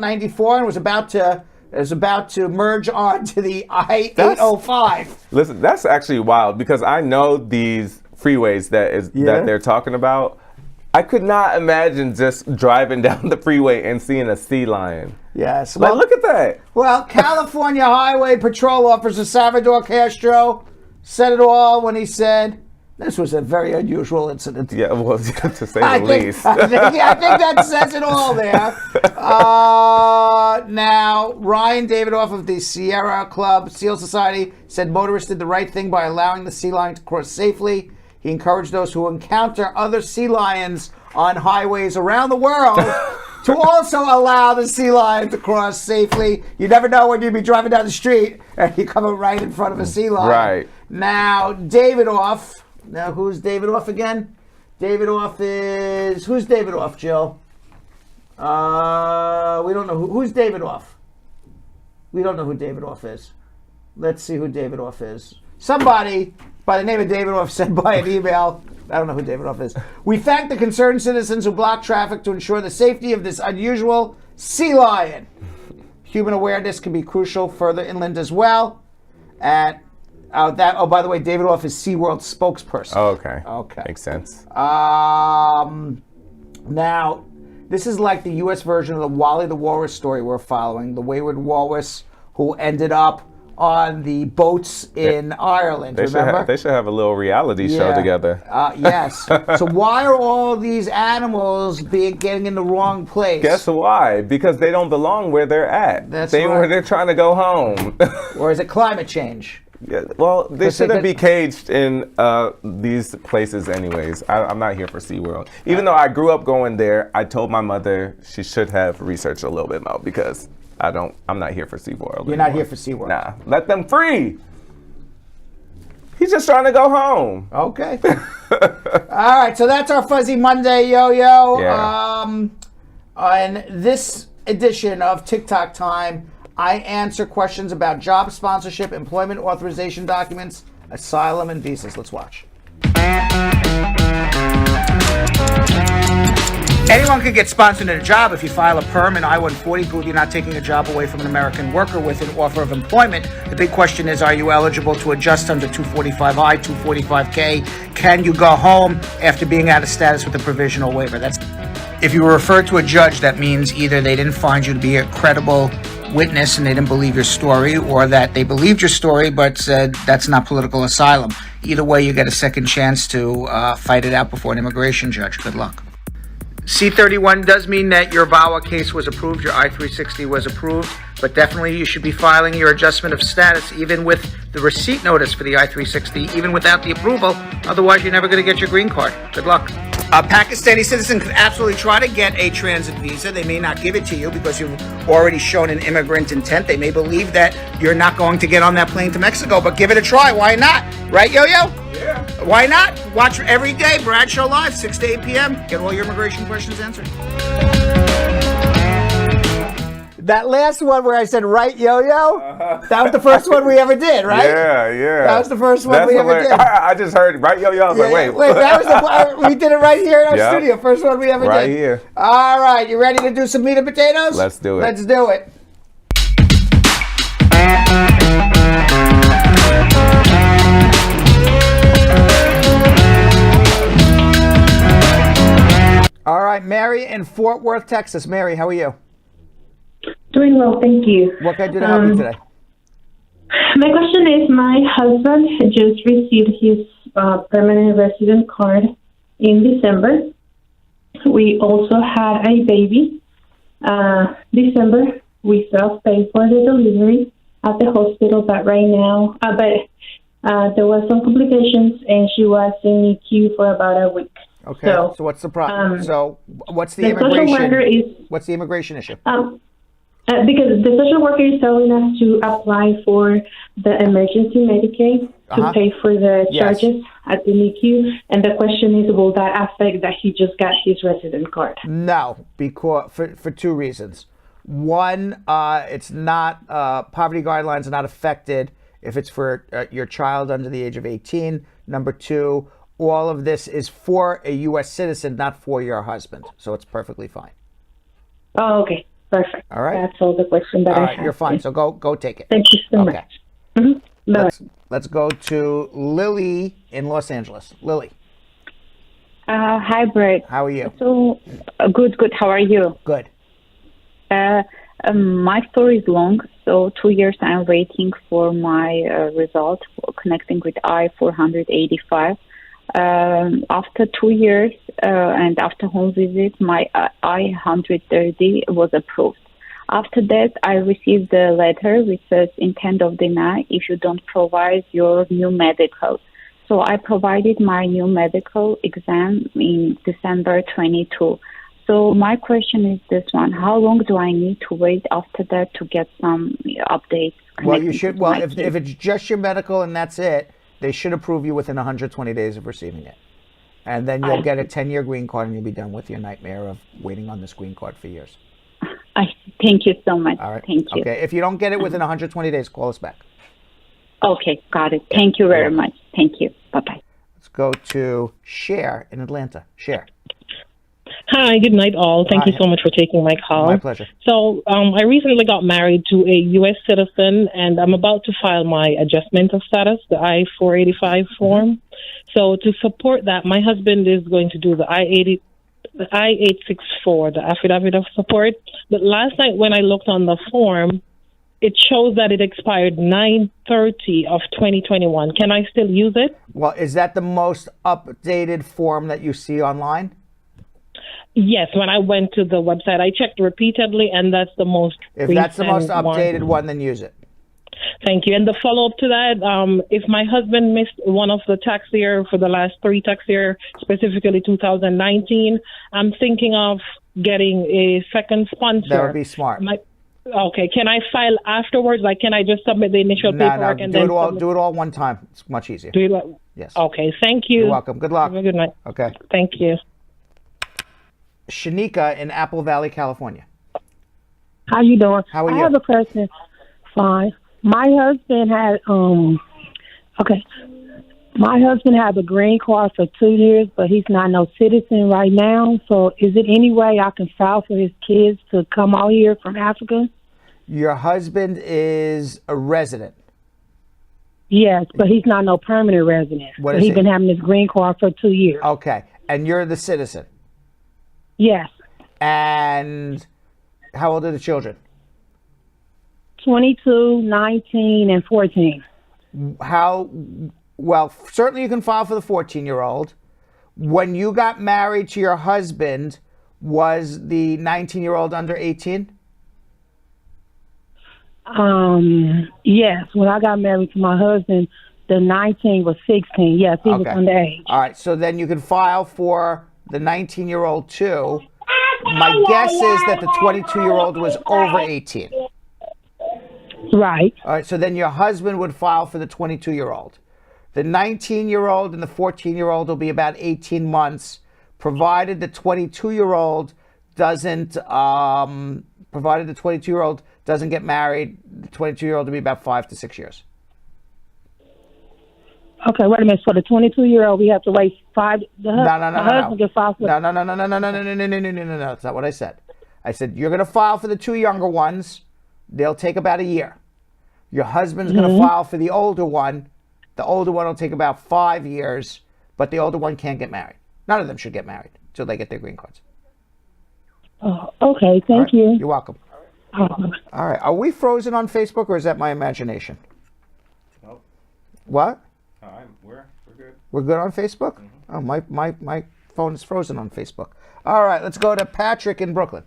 94 and was about to merge onto the I-805. Listen, that's actually wild because I know these freeways that they're talking about. I could not imagine just driving down the freeway and seeing a sea lion. Yes. Well, look at that. Well, California Highway Patrol Officer Salvador Castro said it all when he said, this was a very unusual incident. Yeah, well, to say the least. I think that says it all there. Now, Ryan Davidoff of the Sierra Club Seal Society said motorists did the right thing by allowing the sea lion to cross safely. He encouraged those who encounter other sea lions on highways around the world to also allow the sea lion to cross safely. You never know when you'd be driving down the street and you come right in front of a sea lion. Right. Now, Davidoff. Now, who's Davidoff again? Davidoff is... Who's Davidoff, Jill? We don't know. Who's Davidoff? We don't know who Davidoff is. Let's see who Davidoff is. Somebody by the name of Davidoff sent by an email. I don't know who Davidoff is. We thank the concerned citizens who blocked traffic to ensure the safety of this unusual sea lion. Human awareness can be crucial further inland as well. By the way, Davidoff is SeaWorld spokesperson. Oh, okay. Okay. Makes sense. Now, this is like the U.S. version of the Wally the Walrus story we're following. The wayward walrus who ended up on the boats in Ireland, remember? They should have a little reality show together. Yes. So why are all these animals getting in the wrong place? Guess why? Because they don't belong where they're at. That's right. Where they're trying to go home. Or is it climate change? Yeah, well, they shouldn't be caged in these places anyways. I'm not here for SeaWorld. Even though I grew up going there, I told my mother she should have researched a little bit more because I'm not here for SeaWorld. You're not here for SeaWorld. Nah, let them free. He's just trying to go home. Okay. All right, so that's our Fuzzy Monday, Yo-Yo. Yeah. On this edition of TikTok Time, I answer questions about job sponsorship, employment authorization documents, asylum, and visas. Let's watch. Anyone can get sponsored in a job if you file a perm and I-140 prove you're not taking a job away from an American worker with an offer of employment. The big question is, are you eligible to adjust under 245I, 245K? Can you go home after being out of status with a provisional waiver? That's if you were referred to a judge, that means either they didn't find you to be a credible witness and they didn't believe your story, or that they believed your story but said that's not political asylum. Either way, you get a second chance to fight it out before an immigration judge. Good luck. C-31 does mean that your VAWA case was approved, your I-360 was approved, but definitely you should be filing your adjustment of status even with the receipt notice for the I-360, even without the approval. Otherwise, you're never going to get your green card. Good luck. A Pakistani citizen could absolutely try to get a transit visa. They may not give it to you because you've already shown an immigrant intent. They may believe that you're not going to get on that plane to Mexico, but give it a try. Why not? Right, Yo-Yo? Yeah. Why not? Watch every day, Brad Show Live, 6 to 8 p.m. Get all your immigration questions answered. That last one where I said, right, Yo-Yo? That was the first one we ever did, right? Yeah. That was the first one we ever did. I just heard right, Yo-Yo. I was like, wait. That was we did it right here in our studio. First one we ever did. Right here. All right, you ready to do some meat and potatoes? Let's do it. Let's do it. All right, Mary in Fort Worth, Texas. Mary, how are you? Doing well, thank you. What can I do to help you today? My question is, my husband just received his permanent resident card in December. We also had a baby. December, we self-paid for the delivery at the hospital, but right now, there was some complications, and she was in NICU for about a week. Okay, so what's the problem? So what's the social worker what's the immigration issue? Because the social worker is telling us to apply for the emergency Medicaid to pay for the charges at the NICU. And the question is, will that affect that he just got his resident card? No, because for two reasons. One, it's not, poverty guidelines are not affected if it's for your child under the age of 18. Number two, all of this is for a U.S. citizen, not for your husband. So it's perfectly fine. Oh, okay. Perfect. All right. That's all the question that I have. All right, you're fine. So go take it. Thank you so much. Mm-hmm. Let's go to Lily in Los Angeles. Lily. Hi, Brett. How are you? So, good. How are you? Good. My story is long. So 2 years I'm waiting for my result connecting with I-485. After 2 years and after home visit, my I-130 was approved. After that, I received a letter which says intent of deny if you don't provide your new medical. So I provided my new medical exam in December 22. So my question is this one: how long do I need to wait after that to get some updates? Well, you should. Well, if it's just your medical and that's it, they should approve you within 120 days of receiving it. And then you'll get a 10-year green card and you'll be done with your nightmare of waiting on this green card for years. Thank you so much. All right. Thank you. Okay. If you don't get it within 120 days, call us back. Okay. Got it. Thank you very much. Thank you. Bye-bye. Let's go to Cher in Atlanta. Cher. Hi, good night, all. Thank you so much for taking my call. My pleasure. So, I recently got married to a U.S. citizen, and I'm about to file my adjustment of status, the I-485 form. So, to support that, my husband is going to do the I-864, the affidavit of support. But last night when I looked on the form, it shows that it expired 9/30 of 2021. Can I still use it? Well, is that the most updated form that you see online? Yes, when I went to the website, I checked repeatedly, and that's the most If that's the most updated one, then use it. Thank you. And the follow-up to that, if my husband missed one of the tax year for the last 3 tax year, specifically 2019, I'm thinking of getting a second sponsor. That would be smart. Okay, can I file afterwards? Like, can I just submit the initial paperwork and then do it all one time? It's much easier. Do it Yes. Okay, thank you. You're welcome. Good luck. Have a good night. Okay. Thank you. Shanika in Apple Valley, California. How you doing? How are you? I have a question. Fine. My husband had My husband has a green card for 2 years, but he's not no citizen right now. So is it any way I can file for his kids to come out here from Africa? Your husband is a resident. Yes, but he's not no permanent resident. What So is he's he? been having his green card for 2 years. Okay. And you're the citizen. Yes, And how old are the children? 22, 19, and 14. Well, certainly you can file for the 14-year-old. When you got married to your husband, was the 19-year-old under 18? Yes, when I got married to my husband, the 19 was 16. Yes, he was underage. All right, so then you can file for the 19-year-old too. My guess is that the 22-year-old was over 18. Right. All right, so then your husband would file for the 22-year-old. The 19-year-old and the 14-year-old will be about 18 months, provided the 22-year-old doesn't, provided the 22-year-old doesn't get married. The 22-year-old will be about 5 to 6 years. Okay, wait a minute. For the 22-year-old, we have to wait 5. No. Husband can file for. No. That's not what I said. I said you're going to file for the 2 younger ones. They'll take about a year. Your husband's going to file for the older one. The older one will take about 5 years, but the older one can't get married. None of them should get married until they get their green cards. Oh, okay, thank you. You're welcome. All right. Are we frozen on Facebook, or is that my imagination? Nope. What? We're good. We're good on Facebook? Oh, my phone is frozen on Facebook. All right, let's go to Patrick in Brooklyn.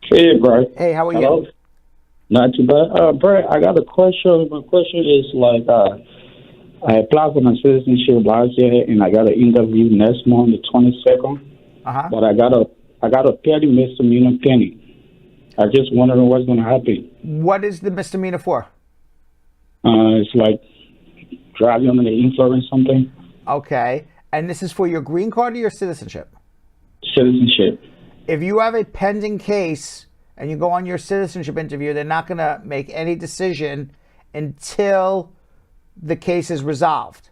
Hey, Brad. Hey, how are Hello? you? Not too bad. Brad, I got a question. My question is I applied for my citizenship last year, and I got an interview next month, the 22nd. Uh-huh. But I got a petty misdemeanor penny. I just wondering what's going to happen. What is the misdemeanor for? It's like driving under the influence or something. Okay. And this is for your green card or your citizenship? Citizenship. If you have a pending case and you go on your citizenship interview, they're not going to make any decision until the case is resolved.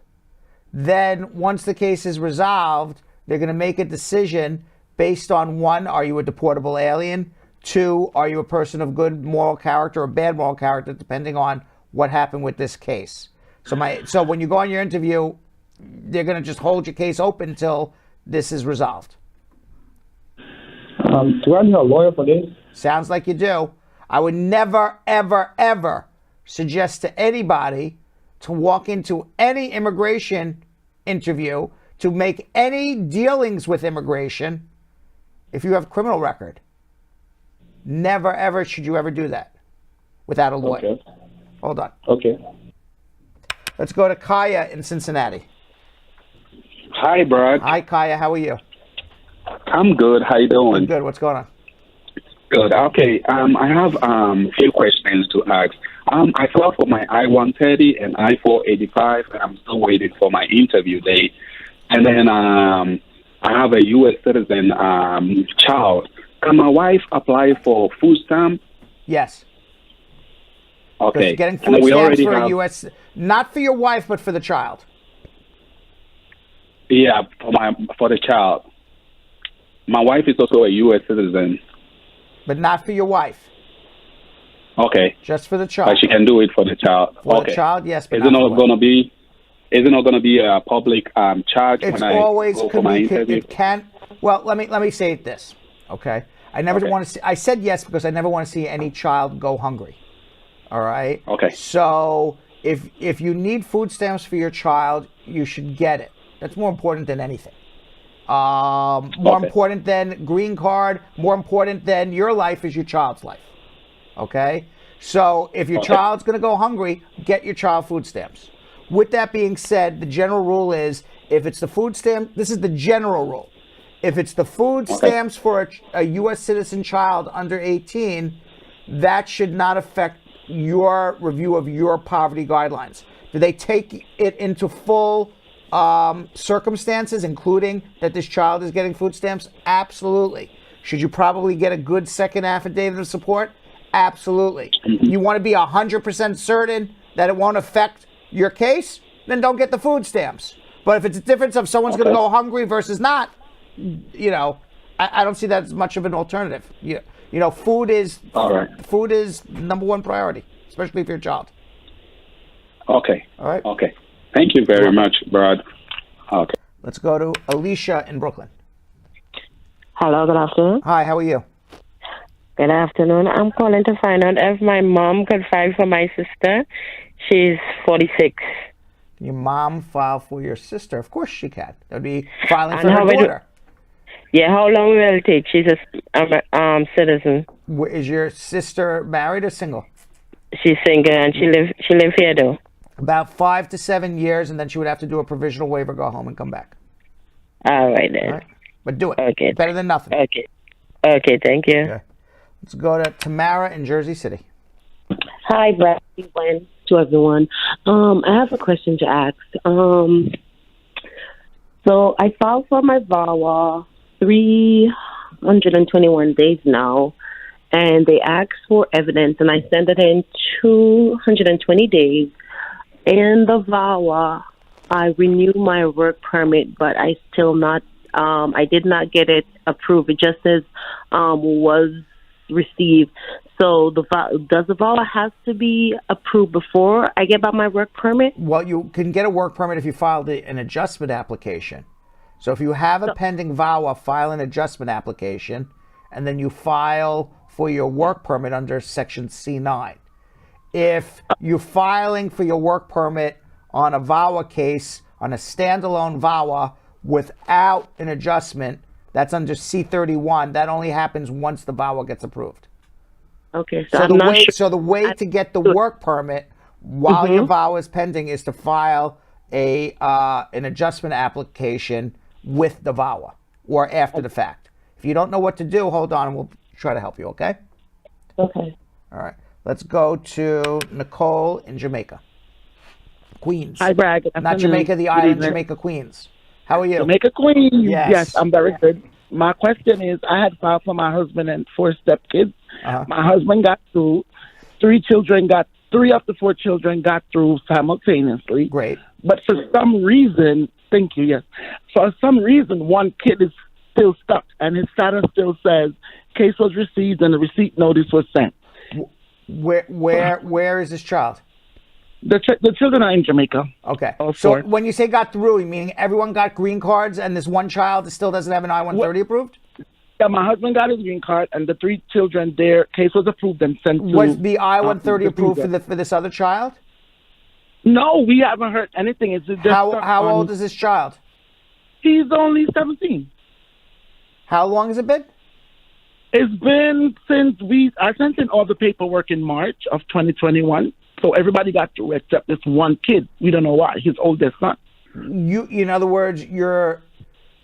Then once the case is resolved, they're going to make a decision based on 1, are you a deportable alien? 2, are you a person of good moral character or bad moral character, depending on what happened with this case. So when you go on your interview, they're going to just hold your case open until this is resolved. Do I need a lawyer for this? Sounds like you do. I would never, ever, ever suggest to anybody to walk into any immigration interview, to make any dealings with immigration, if you have a criminal record. Never, ever should you ever do that without a lawyer. Okay. Hold on. Okay. Let's go to Kaya in Cincinnati. Hi, Brad. Hi, Kaya. How are you? I'm good. How you doing? I'm good. What's going on? Good. Okay. I have few questions to ask. I filed for my I-130 and I-485, and I'm still waiting for my interview date. And then I have a U.S. citizen child. Can my wife apply for food stamp? Yes. Okay. Getting food stamps for a U.S. Not for your wife, but for the child. Yeah, for the child. My wife is also a U.S. citizen. But not for your wife. Okay. Just for the child. But she can do it for the child. For okay. the child, yes. But Is it not going to be? Is it not going to be a public charge it's when I always go for my interview? It can. Well, let me say it this. Okay. I never want to see. I said yes because I never want to see any child go hungry. All right. Okay. So if you need food stamps for your child, you should get it. That's more important than anything. More important than green card. More important than your life is your child's life. Okay. So if your child's going to go hungry, get your child food stamps. With that being said, the general rule is if it's the food stamp, this is the general rule. If it's the food stamps for a U.S. citizen child under 18, that should not affect your review of your poverty guidelines. Do they take it into full circumstances, including that this child is getting food stamps? Absolutely. Should you probably get a good second affidavit of support? Absolutely. You want to be 100% certain that it won't affect your case? then don't get the food stamps. But if it's a difference of someone's going to go hungry versus not, you know, I don't see that as much of an alternative. You know, food is number one priority, especially if you're a child. Okay. All right. Okay. Thank you very much, Brad. Okay. Let's go to Alicia in Brooklyn. Hello, good afternoon. Hi, how are you? Good afternoon. I'm calling to find out if my mom could file for my sister. She's 46. Your mom file for your sister? Of course she can. That would be filing for And her daughter. Yeah, how long will it take? She's a citizen. Is your sister married or single? She's single and she live here though. About 5 to 7 years, and then she would have to do a provisional waiver, go home, and come back. All right then. All right? But do it. Okay. Better than nothing. Okay. Okay, thank you. Okay. Let's go to Tamara in Jersey City. Hi, Brad. To everyone. I have a question to ask. So I filed for my VAWA 321 days now, and they asked for evidence, and I sent it in 220 days. In the VAWA, I renewed my work permit, but I still not. I did not get it approved. It just says was received. So does the VAWA have to be approved before I get back my work permit? Well, you can get a work permit if you filed an adjustment application. So if you have a pending VAWA, file an adjustment application, and then you file for your work permit under Section C9. If you're filing for your work permit on a VAWA case, on a standalone VAWA without an adjustment, that's under C31. That only happens once the VAWA gets approved. Okay, so the way to get the work permit while your VAWA is pending is to file an adjustment application with the VAWA or after the fact. If you don't know what to do, hold on, and we'll try to help you, okay? Okay. All right. Let's go to Nicole in Jamaica. Queens. Hi, Brad. Not Jamaica, the island, Jamaica, Queens. How are you? Jamaica, Queens. Yes, I'm very good. My question is, I had filed for my husband and 4 stepkids. My husband got through. 3 of the 4 children got through simultaneously. Great. But for some reason, thank you, yes. For some reason, one kid is still stuck, and his status still says, case was received and the receipt notice was sent. Where is this child? The children are in Jamaica. Okay. So when you say got through, meaning everyone got green cards and this one child still doesn't have an I-130 approved? Yeah, my husband got his green card, and the 3 children, their case was approved and sent to... Was the I-130 approved for this other child? No, we haven't heard anything. It's just how old is this child? He's only 17. How long has it been? It's been since I sent in all the paperwork in March of 2021. So everybody got through except this one kid. We don't know why. His oldest son. In other words, your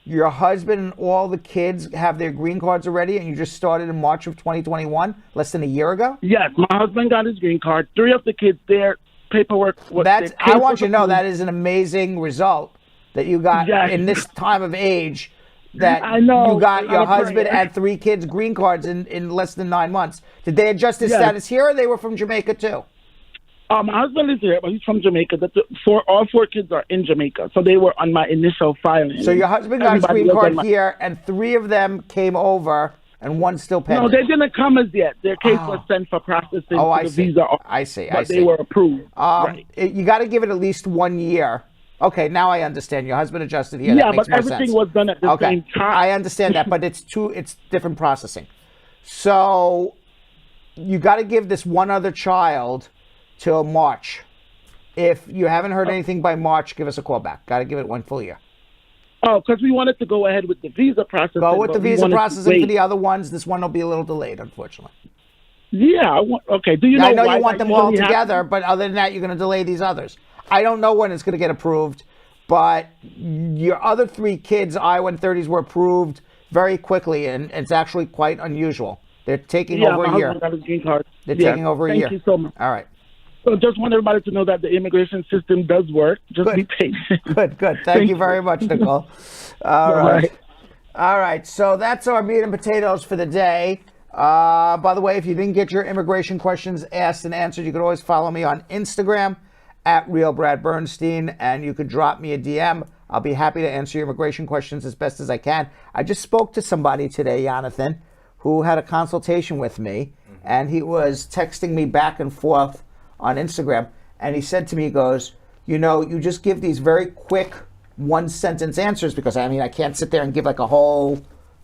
husband and all the kids have their green cards already, and you just started in March of 2021, less than a year ago? Yes, my husband got his green card. 3 of the kids, their paperwork was... I want you to know that is an amazing result that you got in this time of age, that I know, you got your husband and 3 kids green cards in less than 9 months. Did they adjust his status here, or they were from Jamaica too? My husband is here, but he's from Jamaica. All 4 kids are in Jamaica, so they were on my initial filing. So your husband got his green card here, and 3 of them came over, and 1's still pending. No, they didn't come as yet. Their case was sent for processing to the visa. I see. But they were approved. You got to give it at least 1 year. Okay, now I understand. Your husband adjusted here. Yeah, that makes but everything was done at the same time. I understand that, but it's different processing. So you got to give this one other child till March. If you haven't heard anything by March, give us a call back. Got to give it 1 full year. Oh, because we wanted to go ahead with the visa processing. Go with the visa processing for the other ones. This one will be a little delayed, unfortunately. Yeah. Okay. Do you know? I know why you want them all together, but other than that, you're going to delay these others. I don't know when it's going to get approved, but your other 3 kids' I-130s were approved very quickly, and it's actually quite unusual. They're taking over a year. Got his green card. They're taking over a year. Thank you so much. All right. So just want everybody to know that the immigration system does work. Just be patient. Good. Thank you very much, Nicole. All right. So that's our meat and potatoes for the day. By the way, if you didn't get your immigration questions asked and answered, you can always follow me on Instagram at Real Brad Bernstein, and you could drop me a DM. I'll be happy to answer your immigration questions as best as I can. I just spoke to somebody today, Jonathan, who had a consultation with me, and he was texting me back and forth on Instagram, and he said to me, he goes, you know, you just give these very quick one-sentence answers, because I mean, I can't sit there and give like a whole,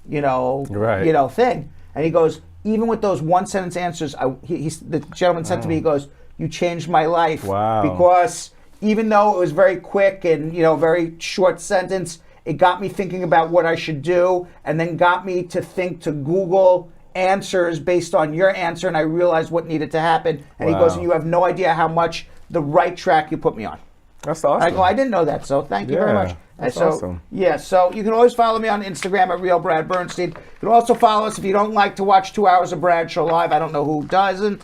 thing. And he goes, even with those one-sentence answers, the gentleman said to me, he goes, you changed my life. Wow. Because even though it was very quick and, very short sentence, it got me thinking about what I should do, and then got me to think to Google answers based on your answer, and I realized what needed to happen. And he goes, and you have no idea how much the right track you put me on. That's awesome. I go, I didn't know that, so thank you very much. That's so, awesome. Yeah, so you can always follow me on Instagram at Real Brad Bernstein. You can also follow us if you don't like to watch 2 hours of Bradshaw Live. I don't know who doesn't.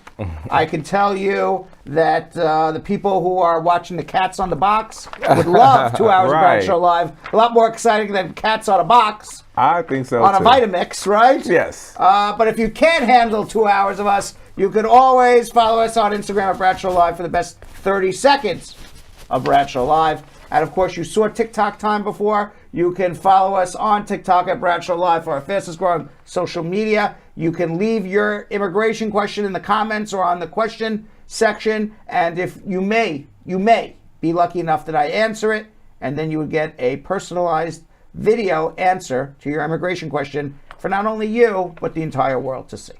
I can tell you that the people who are watching the Cats on the Box would love 2 hours of Bradshaw Live. A lot more exciting than Cats on a Box. I think so, on too. a Vitamix, right? Yes. But if you can't handle 2 hours of us, you can always follow us on Instagram at Bradshaw Live for the best 30 seconds of Bradshaw Live. And of course, you saw TikTok time before. You can follow us on TikTok at Bradshaw Live for our fastest growing social media. You can leave your immigration question in the comments or on the question section. And if you may be lucky enough that I answer it, and then you would get a personalized video answer to your immigration question for not only you, but the entire world to see.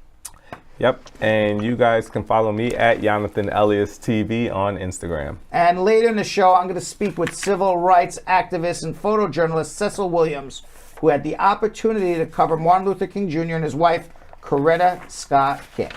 Yep, and you guys can follow me at Jonathan Elias TV on Instagram. And later in the show, I'm going to speak with civil rights activist and photojournalist Cecil Williams, who had the opportunity to cover Martin Luther King Jr. and his wife, Coretta Scott King.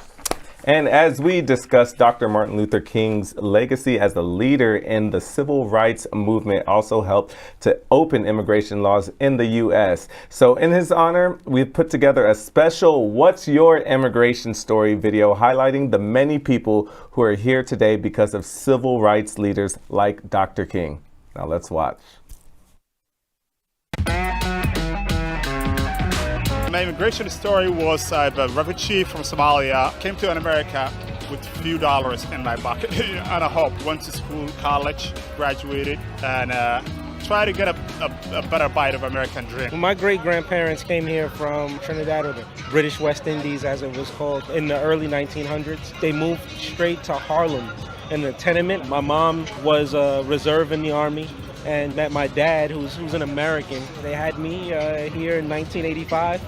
And as we discussed, Dr. Martin Luther King's legacy as a leader in the civil rights movement also helped to open immigration laws in the U.S. So in his honor, we've put together a special What's Your Immigration Story video highlighting the many people who are here today because of civil rights leaders like Dr. King. Now let's watch. My immigration story was a refugee from Somalia, came to America with a few dollars in my pocket and a hope. Went to school, college, graduated, and tried to get a better bite of American dream. My great-grandparents came here from Trinidad, or the British West Indies as it was called, in the early 1900s. They moved straight to Harlem in a tenement. My mom was a reserve in the Army and met my dad, who's an American. They had me here in 1985,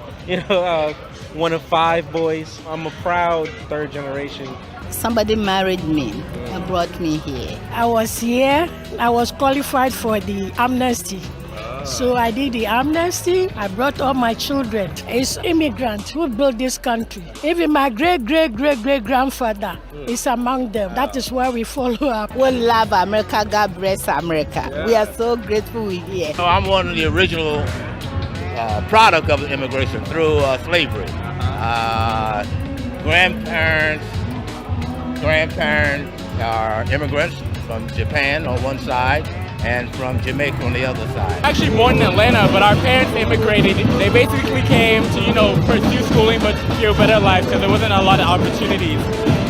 one of 5 boys. I'm a proud third generation. Somebody married me and brought me here. I was here. I was qualified for the amnesty. So I did the amnesty. I brought all my children. It's immigrants who built this country. Even my great-great-great-great-grandfather is among them. That is why we follow up. We love America. God bless America. Yeah. We are so grateful we're here. So I'm one of the original product of immigration through slavery. Grandparents are immigrants from Japan on one side and from Jamaica on the other side. Actually born in Atlanta, but our parents immigrated. They basically came to, pursue schooling but pursue a better life because there wasn't a lot of opportunities.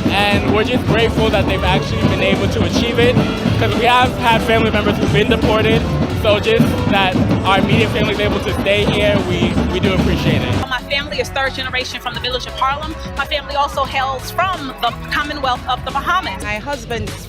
And we're just grateful that they've actually been able to achieve it because we have had family members who've been deported. So just that our immediate family is able to stay here, we do appreciate it. My family is third generation from the village of Harlem. My family also hails from the Commonwealth of the Bahamas. My husband's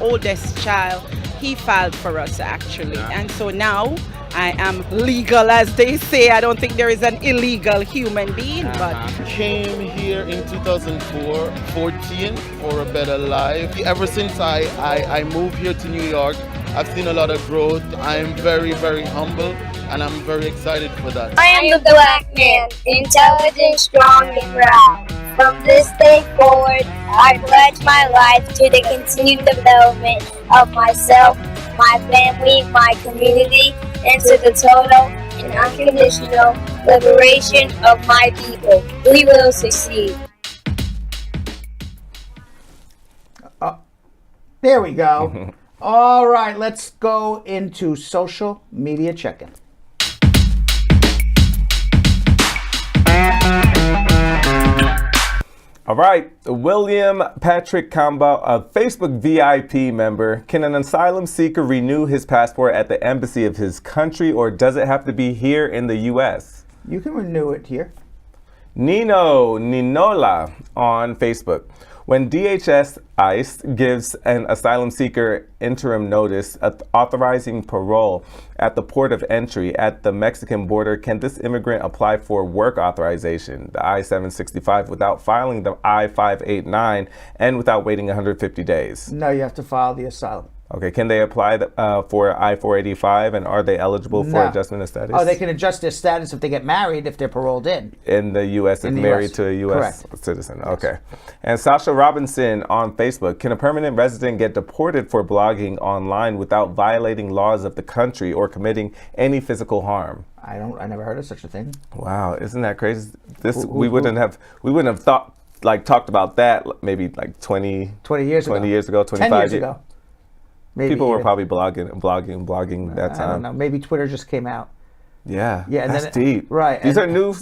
oldest child, he filed for us actually. And so now I am legal, as they say. I don't think there is an illegal human being, but... Came here in 2014 for a better life. Ever since I moved here to New York, I've seen a lot of growth. I'm very, very humble, and I'm very excited for that. I am the black man, intelligent, strong, and proud. From this day forward, I pledge my life to the continued development of myself, my family, my community, and to the total and unconditional liberation of my people. We will succeed. There we go. All right, let's go into social media check-in. All right, William Patrick Kamba, a Facebook VIP member. Can an asylum seeker renew his passport at the embassy of his country, or does it have to be here in the U.S.? You can renew it here. Ninola on Facebook. When DHS ICE gives an asylum seeker interim notice authorizing parole at the port of entry at the Mexican border, can this immigrant apply for work authorization, the I-765, without filing the I-589 and without waiting 150 days? No, you have to file the asylum. Okay, can they apply for I-485, and are they eligible for adjustment of status? Oh, they can adjust their status if they get married, if they're paroled in. In the U.S., if married to a U.S. citizen. Yes. Okay. And Sasha Robinson on Facebook, can a permanent resident get deported for blogging online without violating laws of the country or committing any physical harm? I never heard of such a thing. Wow, isn't that crazy? We wouldn't have thought, talked about that maybe 20 years ago, 25 years ago. Maybe people were probably blogging that time. I don't know. Maybe Twitter just came out. Yeah, and that's deep. Right. These are new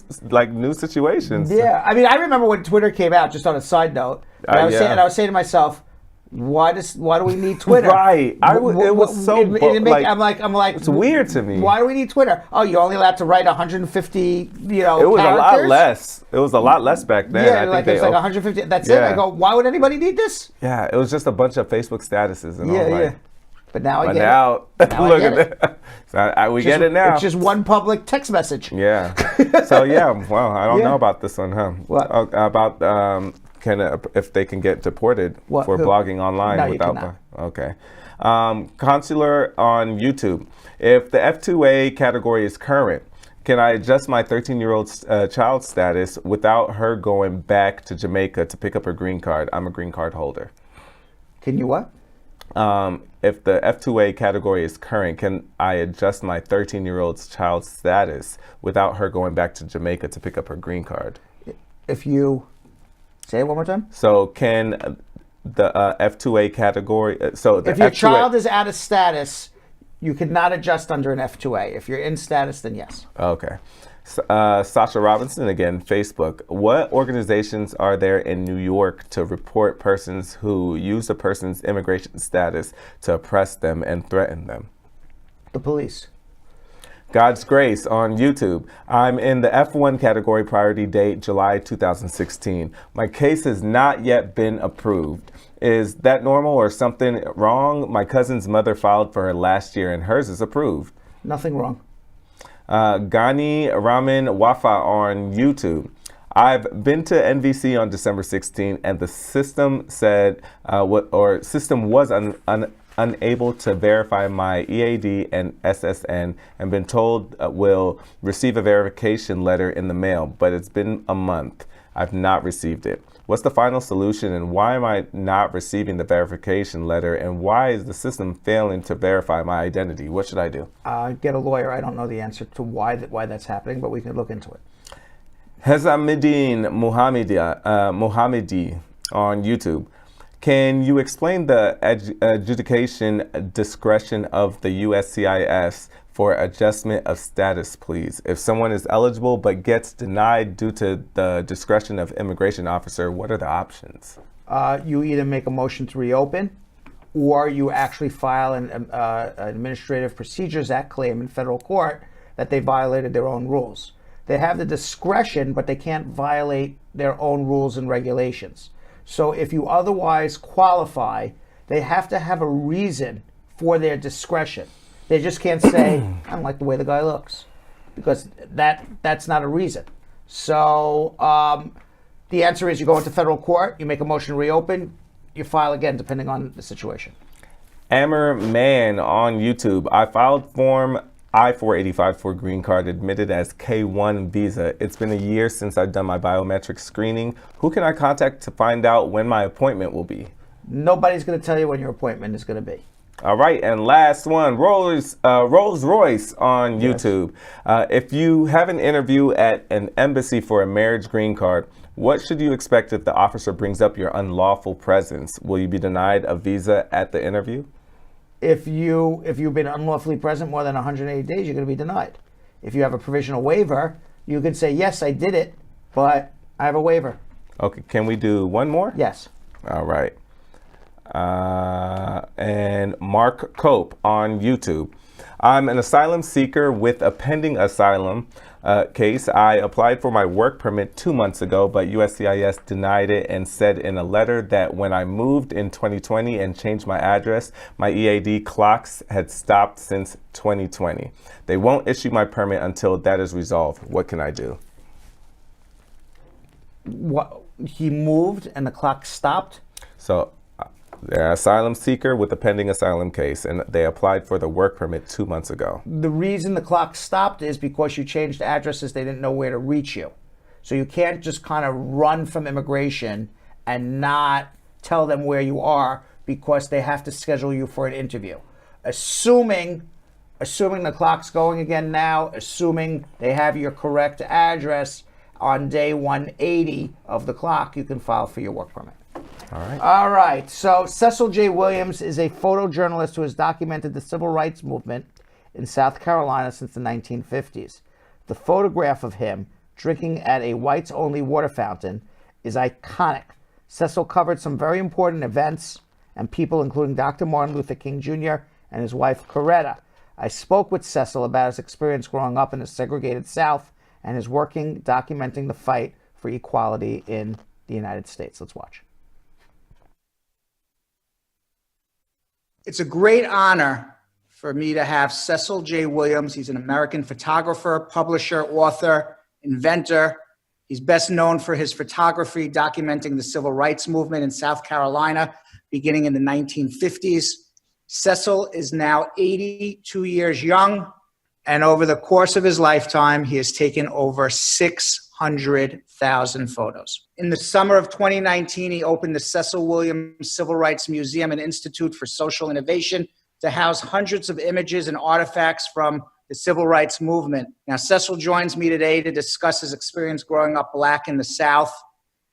situations. Yeah, I mean, I remember when Twitter came out. Just on a side note, I was saying to myself, why do we need Twitter? Right. It was so. I'm like, it's weird to me. Why do we need Twitter? Oh, you're only allowed to write 150. It was characters? a lot less. It was a lot less back then. Yeah, it was like 150. That's it. I go, why would anybody need this? Yeah, it was just a bunch of Facebook statuses and all. Yeah. But now I get it. Look at it. So we get it now. It's just one public text message. Yeah. So well, I don't know about this one, huh? What? About if they can get deported for blogging online without. You cannot. Okay. Consular on YouTube. If the F2A category is current, can I adjust my 13-year-old child status without her going back to Jamaica to pick up her green card? I'm a green card holder. Can you what? If the F2A category is current, can I adjust my 13-year-old child's status without her going back to Jamaica to pick up her green card? If you say it one more time. So can the F2A category? If your child is out of status, you cannot adjust under an F2A. If you're in status, then yes. Okay. Sasha Robinson again, Facebook. What organizations are there in New York to report persons who use a person's immigration status to oppress them and threaten them? The police. God's Grace on YouTube. I'm in the F1 category, priority date July 2016. My case has not yet been approved. Is that normal or something wrong? My cousin's mother filed for her last year and hers is approved. Nothing wrong. Gani Raman Wafa on YouTube. I've been to NVC on December 16 and the system said system was unable to verify my EAD and SSN and been told will receive a verification letter in the mail, but it's been a month. I've not received it. What's the final solution and why am I not receiving the verification letter and why is the system failing to verify my identity? What should I do? Get a lawyer. I don't know the answer to why that's happening, but we can look into it. Hezamuddin Mohammadi on YouTube. Can you explain the adjudication discretion of the USCIS for adjustment of status, please? If someone is eligible but gets denied due to the discretion of immigration officer, what are the options? You either make a motion to reopen or you actually file an Administrative Procedures Act claim in federal court that they violated their own rules. They have the discretion, but they can't violate their own rules and regulations. So if you otherwise qualify, they have to have a reason for their discretion. They just can't say, I don't like the way the guy looks, because that's not a reason. So the answer is you go into federal court, you make a motion to reopen, you file again, depending on the situation. Amber Man on YouTube. I filed form I-485 for green card, admitted as K-1 visa. It's been a year since I've done my biometric screening. Who can I contact to find out when my appointment will be? Nobody's going to tell you when your appointment is going to be. All right, and last one, Rolls Royce on YouTube. If you have an interview at an embassy for a marriage green card, what should you expect if the officer brings up your unlawful presence? Will you be denied a visa at the interview? If you've been unlawfully present more than 180 days, you're going to be denied. If you have a provisional waiver, you can say, yes, I did it, but I have a waiver. Okay, can we do one more? Yes. All right. And Mark Cope on YouTube. I'm an asylum seeker with a pending asylum case. I applied for my work permit 2 months ago, but USCIS denied it and said in a letter that when I moved in 2020 and changed my address, my EAD clocks had stopped since 2020. They won't issue my permit until that is resolved. What can I do? What, he moved and the clock stopped? So they're an asylum seeker with a pending asylum case, and they applied for the work permit 2 months ago. The reason the clock stopped is because you changed addresses, they didn't know where to reach you. So you can't just kind of run from immigration and not tell them where you are because they have to schedule you for an interview. Assuming the clock's going again now, assuming they have your correct address on day 180 of the clock, you can file for your work permit. All right. So Cecil J. Williams is a photojournalist who has documented the civil rights movement in South Carolina since the 1950s. The photograph of him drinking at a whites-only water fountain is iconic. Cecil covered some very important events and people, including Dr. Martin Luther King Jr. and his wife, Coretta. I spoke with Cecil about his experience growing up in a segregated South and his working documenting the fight for equality in the United States. Let's watch. It's a great honor for me to have Cecil J. Williams. He's an American photographer, publisher, author, inventor. He's best known for his photography documenting the civil rights movement in South Carolina beginning in the 1950s. Cecil is now 82 years young, and over the course of his lifetime, he has taken over 600,000 photos. In the summer of 2019, he opened the Cecil Williams Civil Rights Museum and Institute for Social Innovation to house hundreds of images and artifacts from the civil rights movement. Now, Cecil joins me today to discuss his experience growing up Black in the South,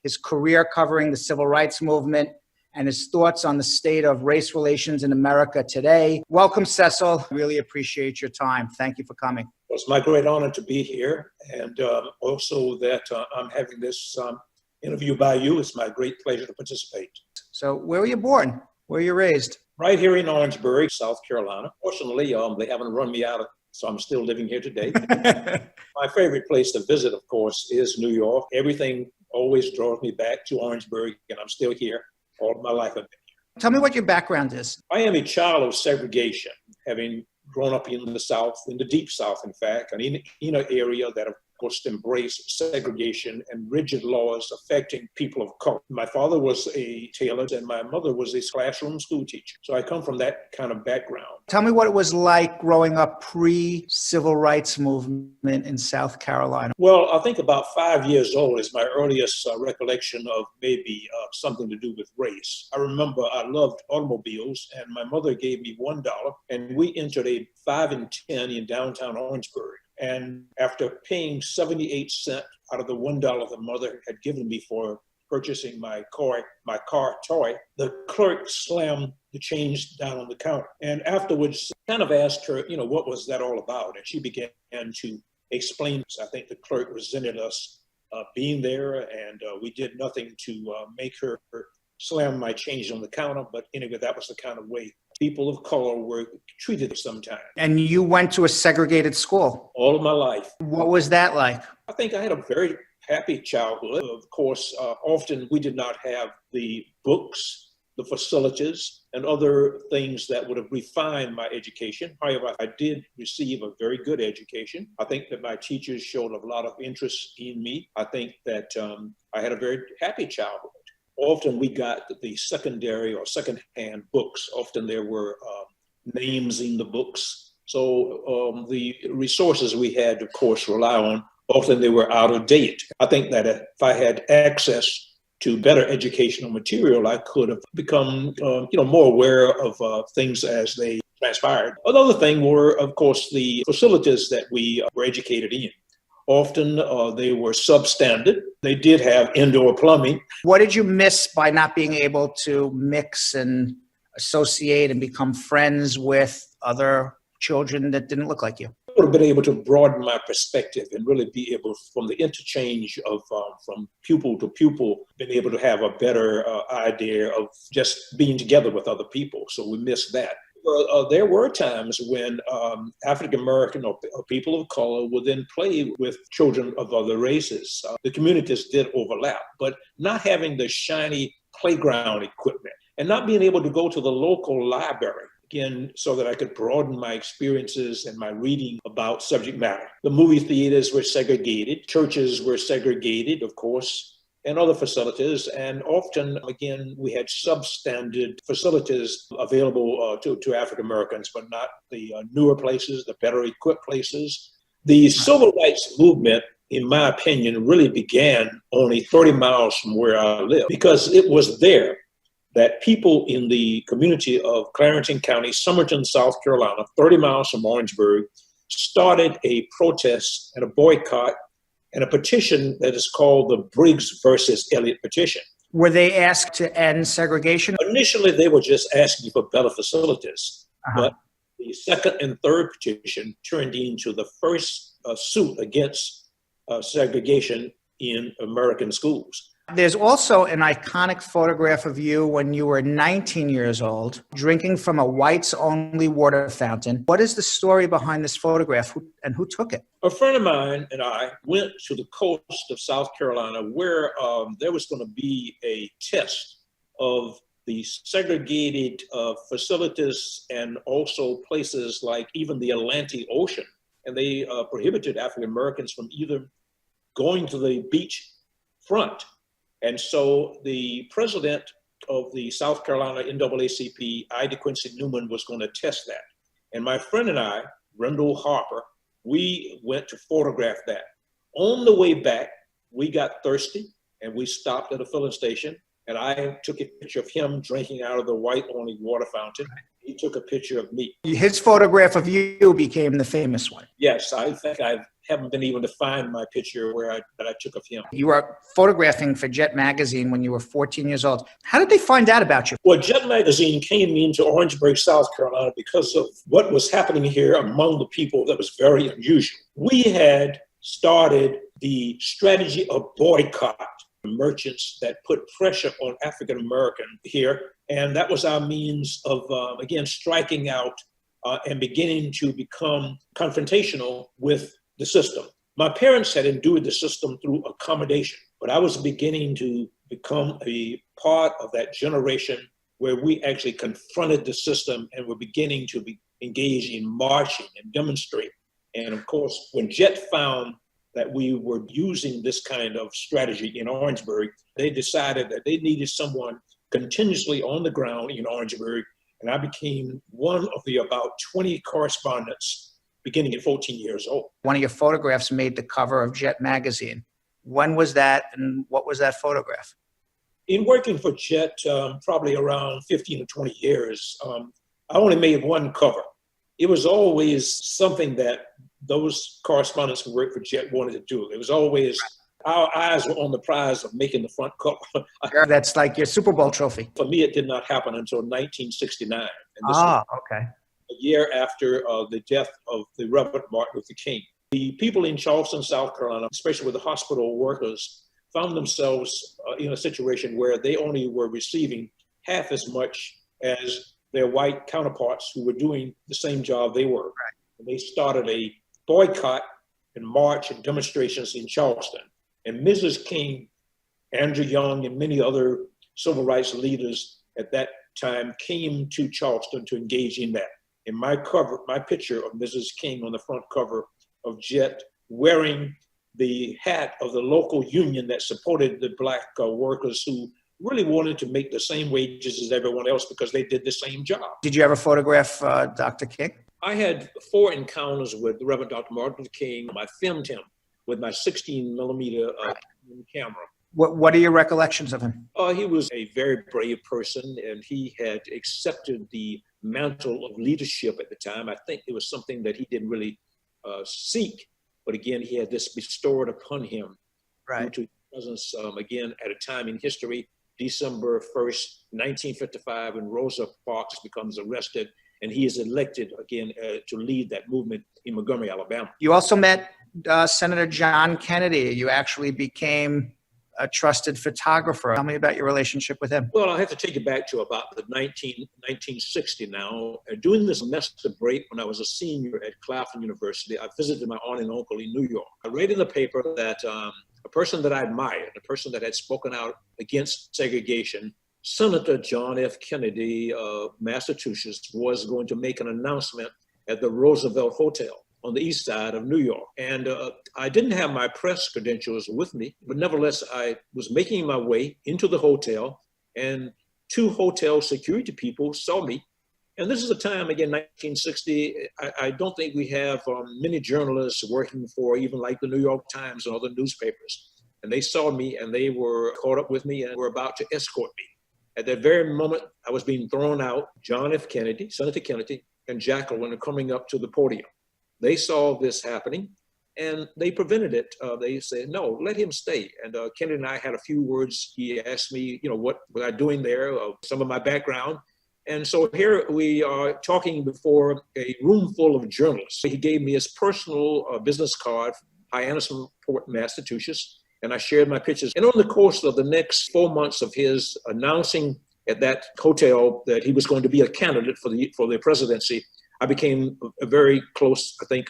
his career covering the civil rights movement, and his thoughts on the state of race relations in America today. Welcome, Cecil. Really appreciate your time. Thank you for coming. Well, it's my great honor to be here, and also that I'm having this interview by you. It's my great pleasure to participate. So where were you born? Where were you raised? Right here in Orangeburg, South Carolina. Fortunately, they haven't run me out, so I'm still living here today. My favorite place to visit, of course, is New York. Everything always draws me back to Orangeburg, and I'm still here. All of my life I've been here. Tell me what your background is. I am a child of segregation, having grown up in the South, in the deep South, in fact, and in an area that, of course, embraced segregation and rigid laws affecting people of color. My father was a tailor and my mother was a classroom school teacher. So I come from that kind of background. Tell me what it was like growing up pre-civil rights movement in South Carolina. Well, I think about 5 years old is my earliest recollection of maybe something to do with race. I remember I loved automobiles and my mother gave me $1 and we entered a 5 and 10 in downtown Orangeburg. And after paying 78 cents out of the $1 the mother had given me for purchasing my car toy, the clerk slammed the change down on the counter. And afterwards, I kind of asked her, what was that all about? And she began to explain. I think the clerk resented us being there, and we did nothing to make her slam my change on the counter. But anyway, that was the kind of way people of color were treated sometimes. And you went to a segregated school? All of my life. What was that like? I think I had a very happy childhood. Of course, often we did not have the books, the facilities, and other things that would have refined my education. However, I did receive a very good education. I think that my teachers showed a lot of interest in me. I think that I had a very happy childhood. Often we got the secondary or secondhand books. Often there were names in the books. So the resources we had, of course, rely on, often they were out of date. I think that if I had access to better educational material, I could have become more aware of things as they transpired. Another thing were, of course, the facilities that we were educated in. Often they were substandard. They did have indoor plumbing. What did you miss by not being able to mix and associate and become friends with other children that didn't look like you? I would have been able to broaden my perspective and really be able, from the interchange of from pupil to pupil, been able to have a better idea of just being together with other people. So we missed that. There were times when African American or people of color would then play with children of other races. The communities did overlap, but not having the shiny playground equipment and not being able to go to the local library, again, so that I could broaden my experiences and my reading about subject matter. The movie theaters were segregated, churches were segregated, of course, and other facilities. And often, again, we had substandard facilities available to African Americans, but not the newer places, the better equipped places. The civil rights movement, in my opinion, really began only 30 miles from where I live, because it was there that people in the community of Clarendon County, Somerton, South Carolina, 30 miles from Orangeburg, started a protest and a boycott and a petition that is called the Briggs versus Elliott petition. Were they asked to end segregation? Initially, they were just asking for better facilities, but the second and third petition turned into the first suit against segregation in American schools. There's also an iconic photograph of you when you were 19 years old, drinking from a whites-only water fountain. What is the story behind this photograph, and who took it? A friend of mine and I went to the coast of South Carolina where there was going to be a test of the segregated facilities and also places like even the Atlantic Ocean. And they prohibited African Americans from either going to the beach front. And so the president of the South Carolina NAACP, Ida Quincy Newman, was going to test that. And my friend and I, Renewal Harper, we went to photograph that. On the way back, we got thirsty and we stopped at a filling station, and I took a picture of him drinking out of the white-only water fountain. He took a picture of me. His photograph of you became the famous one. Yes, I think I haven't been able to find my picture that I took of him. You were photographing for Jet Magazine when you were 14 years old. How did they find out about you? Well, Jet Magazine came into Orangeburg, South Carolina because of what was happening here among the people that was very unusual. We had started the strategy of boycott merchants that put pressure on African American here. And that was our means of, again, striking out and beginning to become confrontational with the system. My parents had endured the system through accommodation, but I was beginning to become a part of that generation where we actually confronted the system and were beginning to be engaged in marching and demonstrating. And of course, when Jet found that we were using this kind of strategy in Orangeburg, they decided that they needed someone continuously on the ground in Orangeburg. And I became one of the about 20 correspondents beginning at 14 years old. One of your photographs made the cover of Jet Magazine. When was that, and what was that photograph? In working for Jet, probably around 15 or 20 years, I only made one cover. It was always something that those correspondents who worked for Jet wanted to do. It was always, our eyes were on the prize of making the front cover. That's like your Super Bowl trophy. For me, it did not happen until 1969. And this okay. A year after the death of the Reverend Martin Luther King. The people in Charleston, South Carolina, especially with the hospital workers, found themselves in a situation where they only were receiving half as much as their white counterparts who were doing the same job they were. And they started a boycott and march and demonstrations in Charleston. And Mrs. King, Andrew Young, and many other civil rights leaders at that time came to Charleston to engage in that. And my picture of Mrs. King on the front cover of Jet, wearing the hat of the local union that supported the black workers who really wanted to make the same wages as everyone else because they did the same job. Did you ever photograph Dr. King? I had 4 encounters with the Reverend Dr. Martin Luther King. I filmed him with my 16mm camera. What are your recollections of him? He was a very brave person, and he had accepted the mantle of leadership at the time. I think it was something that he didn't really seek, but again, he had this bestowed upon him. Due to his presence, again, at a time in history, December 1st, 1955, when Rosa Parks becomes arrested and he is elected again to lead that movement in Montgomery, Alabama. You also met Senator John Kennedy. You actually became a trusted photographer. Tell me about your relationship with him. Well, I have to take you back to about the 1960 now. During this semester break, when I was a senior at Claflin University, I visited my aunt and uncle in New York. I read in the paper that a person that I admired, a person that had spoken out against segregation, Senator John F. Kennedy of Massachusetts, was going to make an announcement at the Roosevelt Hotel on the east side of New York. And I didn't have my press credentials with me, but nevertheless, I was making my way into the hotel, and two hotel security people saw me. And this is a time, again, 1960, I don't think we have many journalists working for even like the New York Times and other newspapers. And they saw me and they were caught up with me and were about to escort me. At that very moment, I was being thrown out. John F. Kennedy, Senator Kennedy, and Jacqueline are coming up to the podium. They saw this happening and they prevented it. They said, no, let him stay. And Kennedy and I had a few words. He asked me, what was I doing there, some of my background. And so here we are talking before a room full of journalists. He gave me his personal business card, Hyannisport, Massachusetts, and I shared my pictures. And over the course of the next 4 months of his announcing at that hotel that he was going to be a candidate for the presidency, I became a very close, I think,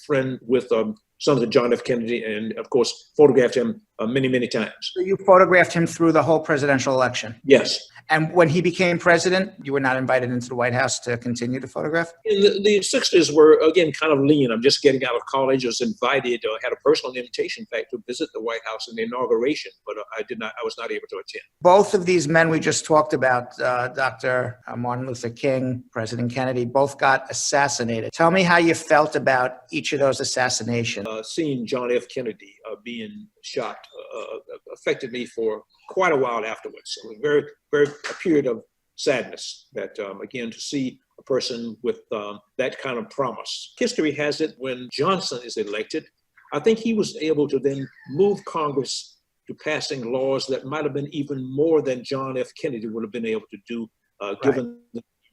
friend with Senator John F. Kennedy, and of course, photographed him many, many times. So you photographed him through the whole presidential election? Yes. And when he became president, you were not invited into the White House to continue to photograph? In the 60s were, again, kind of lean. I'm just getting out of college. I was invited, had a personal invitation, in fact, to visit the White House in the inauguration, but I was not able to attend. Both of these men we just talked about, Dr. Martin Luther King, President Kennedy, both got assassinated. Tell me how you felt about each of those assassinations. Seeing John F. Kennedy being shot affected me for quite a while afterwards. It was a period of sadness that, again, to see a person with that kind of promise. History has it when Johnson is elected, I think he was able to then move Congress to passing laws that might have been even more than John F. Kennedy would have been able to do, given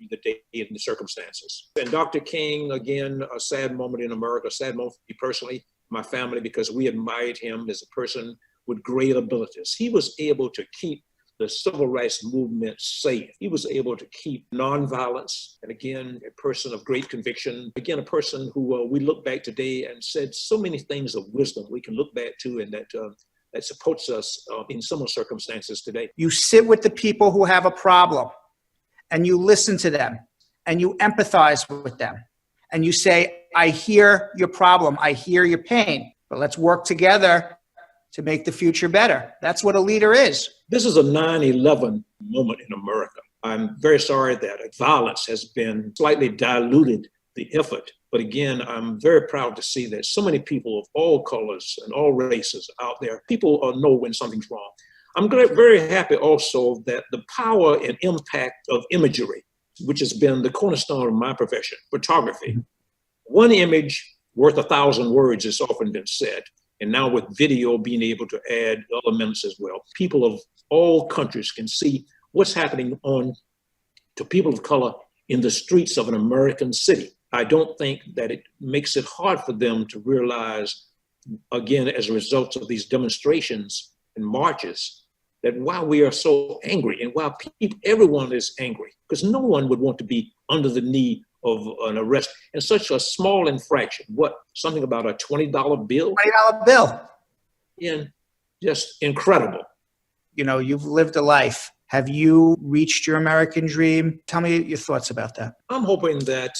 the day and the circumstances. And Dr. King, again, a sad moment in America, a sad moment for me personally, my family, because we admired him as a person with great abilities. He was able to keep the civil rights movement safe. He was able to keep nonviolence, and again, a person of great conviction. Again, a person who we look back today and said so many things of wisdom we can look back to, and that supports us in similar circumstances today. You sit with the people who have a problem, and you listen to them, and you empathize with them, and you say, I hear your problem, I hear your pain, but let's work together to make the future better. That's what a leader is. This is a 9/11 moment in America. I'm very sorry that violence has been slightly diluted the effort. But again, I'm very proud to see that so many people of all colors and all races out there, people know when something's wrong. I'm very happy also that the power and impact of imagery, which has been the cornerstone of my profession, photography. One image worth 1,000 words has often been said. And now with video being able to add elements as well, people of all countries can see what's happening to people of color in the streets of an American city. I don't think that it makes it hard for them to realize, again, as a result of these demonstrations and marches, that while we are so angry and while everyone is angry, because no one would want to be under the knee of an arrest and such a small infraction. Something about a $20 bill? $20 bill. Yeah, just incredible. You've lived a life. Have you reached your American dream? Tell me your thoughts about that. I'm hoping that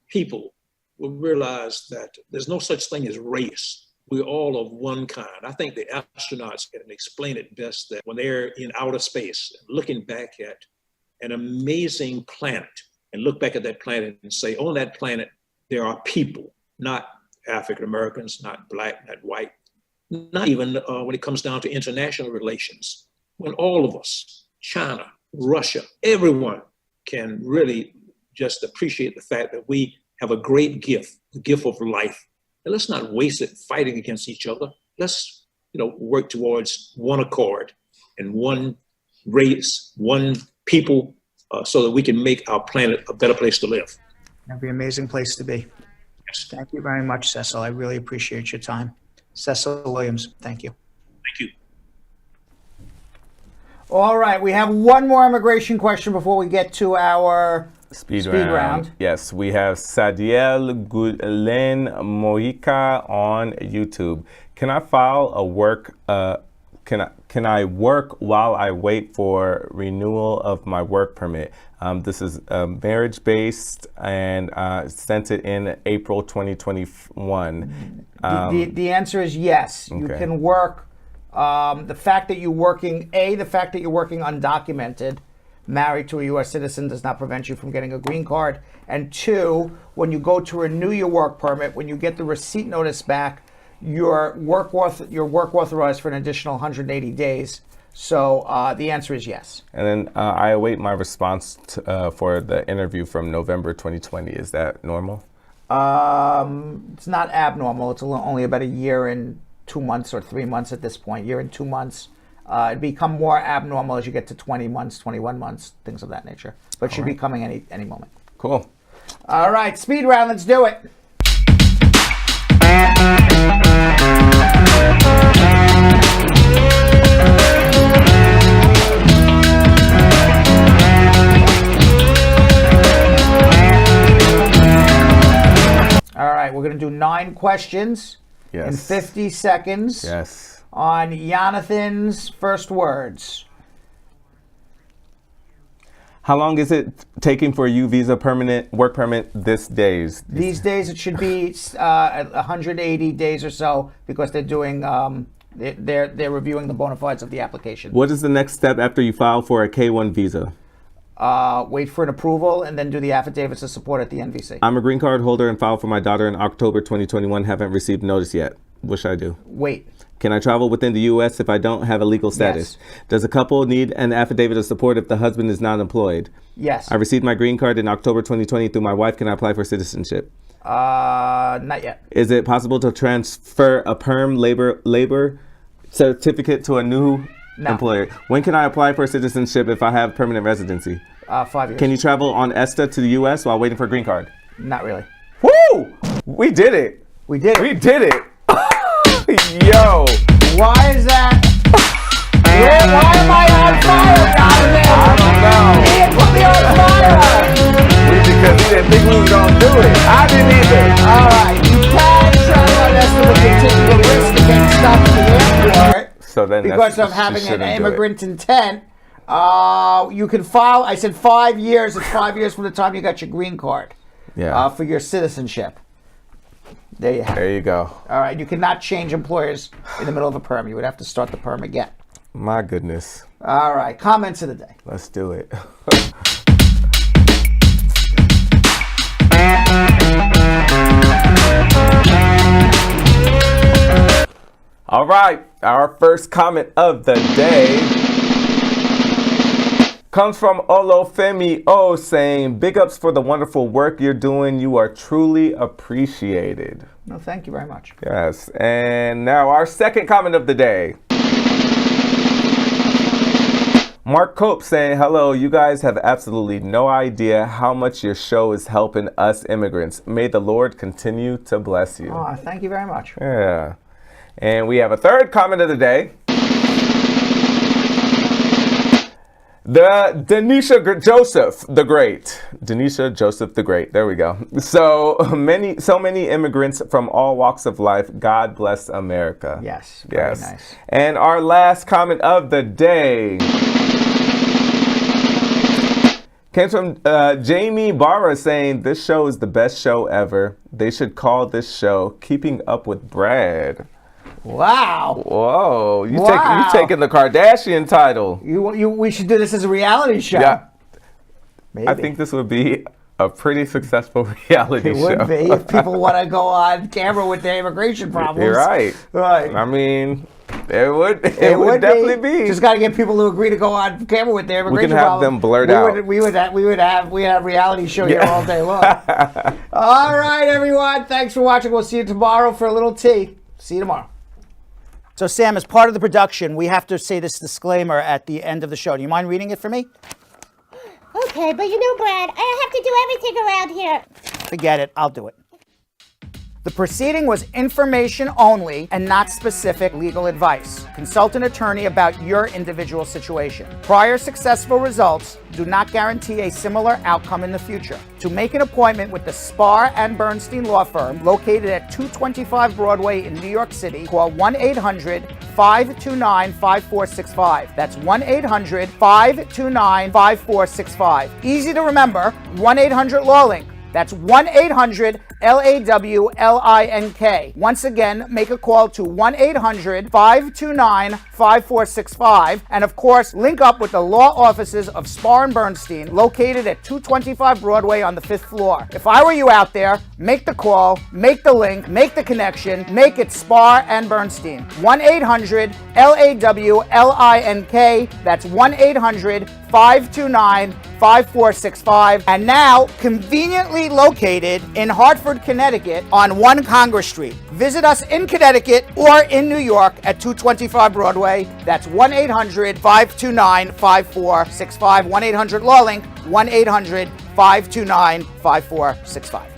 people will realize that there's no such thing as race. We're all of one kind. I think the astronauts can explain it best that when they're in outer space, looking back at an amazing planet, and look back at that planet and say, on that planet, there are people, not African Americans, not black, not white, not even when it comes down to international relations. When all of us, China, Russia, everyone can really just appreciate the fact that we have a great gift, the gift of life. And let's not waste it fighting against each other. Let's, work towards one accord and one race, one people, so that we can make our planet a better place to live. That'd be an amazing place to be. Thank you very much, Cecil. I really appreciate your time. Cecil Williams, thank you. Thank you. All right, we have one more immigration question before we get to our speed round. Yes, we have Sadiel Gulen Mojica on YouTube. Can I file a work? Can I work while I wait for renewal of my work permit? This is marriage-based and sent it in April 2021. The answer is yes. You can work. The fact that you're working undocumented, married to a U.S. citizen, does not prevent you from getting a green card. And two, when you go to renew your work permit, when you get the receipt notice back, your work authorized for an additional 180 days. So the answer is yes. And then I await my response for the interview from November 2020. Is that normal? It's not abnormal. It's only about a year and 2 months or 3 months at this point. Year and 2 months. It become more abnormal as you get to 20 months, 21 months, things of that nature. But should be coming any moment. Cool. All right, speed round. Let's do it. All right, we're going to do 9 questions in 50 seconds. Yes. On Jonathan's first words. How long is it taking for a U visa work permit these days? These days it should be 180 days or so because they're doing they're reviewing the bona fides of the application. What is the next step after you file for a K-1 visa? Wait for an approval and then do the affidavits of support at the NVC. I'm a green card holder and filed for my daughter in October 2021. Haven't received notice yet. What should I do? Wait. Can I travel within the U.S. if I don't have a legal status? Yes. Does a couple need an affidavit of support if the husband is not employed? Yes. I received my green card in October 2020 through my wife. Can I apply for citizenship? Not yet. Is it possible to transfer a perm labor certificate to a new employer? When can I apply for citizenship if I have permanent residency? 5 years. Can you travel on Esta to the U.S. while waiting for a green card? Not really. Woo! We did it. We did it. We did it. Yo. Why is that? Why am I on fire, Jonathan? I don't know. He didn't put me on fire. Because he didn't think we were going to do it. I didn't either. All right. You can travel on Esta but continue to risk against stopping at the airport. So then because of having an immigrant intent. You can file, I said 5 years. It's 5 years from the time you got your green card. Yeah. For your citizenship. There you have it. There you go. All right. You cannot change employers in the middle of a perm. You would have to start the perm again. My goodness. All right. Comments of the day. Let's do it. All right. Our first comment of the day comes from Olofemi O saying, big ups for the wonderful work you're doing. You are truly appreciated. No, thank you very much. Yes. And now our second comment of the day. Mark Cope saying, hello, you guys have absolutely no idea how much your show is helping us immigrants. May the Lord continue to bless you. Oh, thank you very much. Yeah. And we have a third comment of the day. The Denisha Joseph the Great. Denisha Joseph the Great. There we go. So many immigrants from all walks of life. God bless America. Yes. Very nice. And our last comment of the day came from Jamie Barra saying, this show is the best show ever. They should call this show Keeping Up with Brad. Wow. Whoa. You taking the Kardashian title. We should do this as a reality show. Yeah. Maybe. I think this would be a pretty successful reality show. It would be if people want to go on camera with their immigration problems. You're right. Right. I mean, it would definitely be. Just got to get people to agree to go on camera with their immigration problems. We can have them blurred out. We would have reality show here all day long. All right, everyone. Thanks for watching. We'll see you tomorrow for a little tea. See you tomorrow. So, Sam, as part of the production, we have to say this disclaimer at the end of the show. Do you mind reading it for me? Okay, but you know, Brad, I have to do everything around here. Forget it, I'll do it. The proceeding was information only and not specific legal advice. Consult an attorney about your individual situation. Prior successful results do not guarantee a similar outcome in the future. To make an appointment with the Spar and Bernstein Law Firm, located at 225 Broadway in New York City, call 1-800-529-5465. That's 1-800-529-5465. Easy to remember, 1-800-LAWLINK. That's 1-800-LAWLINK. Once again, make a call to 1-800-529-5465. And of course, link up with the law offices of Spar and Bernstein, located at 225 Broadway on the 5th floor. If I were you out there, make the call, make the link, make the connection, make it Spar and Bernstein. 1-800-LAWLINK. That's 1-800-529-5465. And now, conveniently located in Hartford, Connecticut on 1 Congress Street. Visit us in Connecticut or in New York at 225 Broadway. That's 1-800-529-5465. 1-800-LAWLINK. 1-800-529-5465.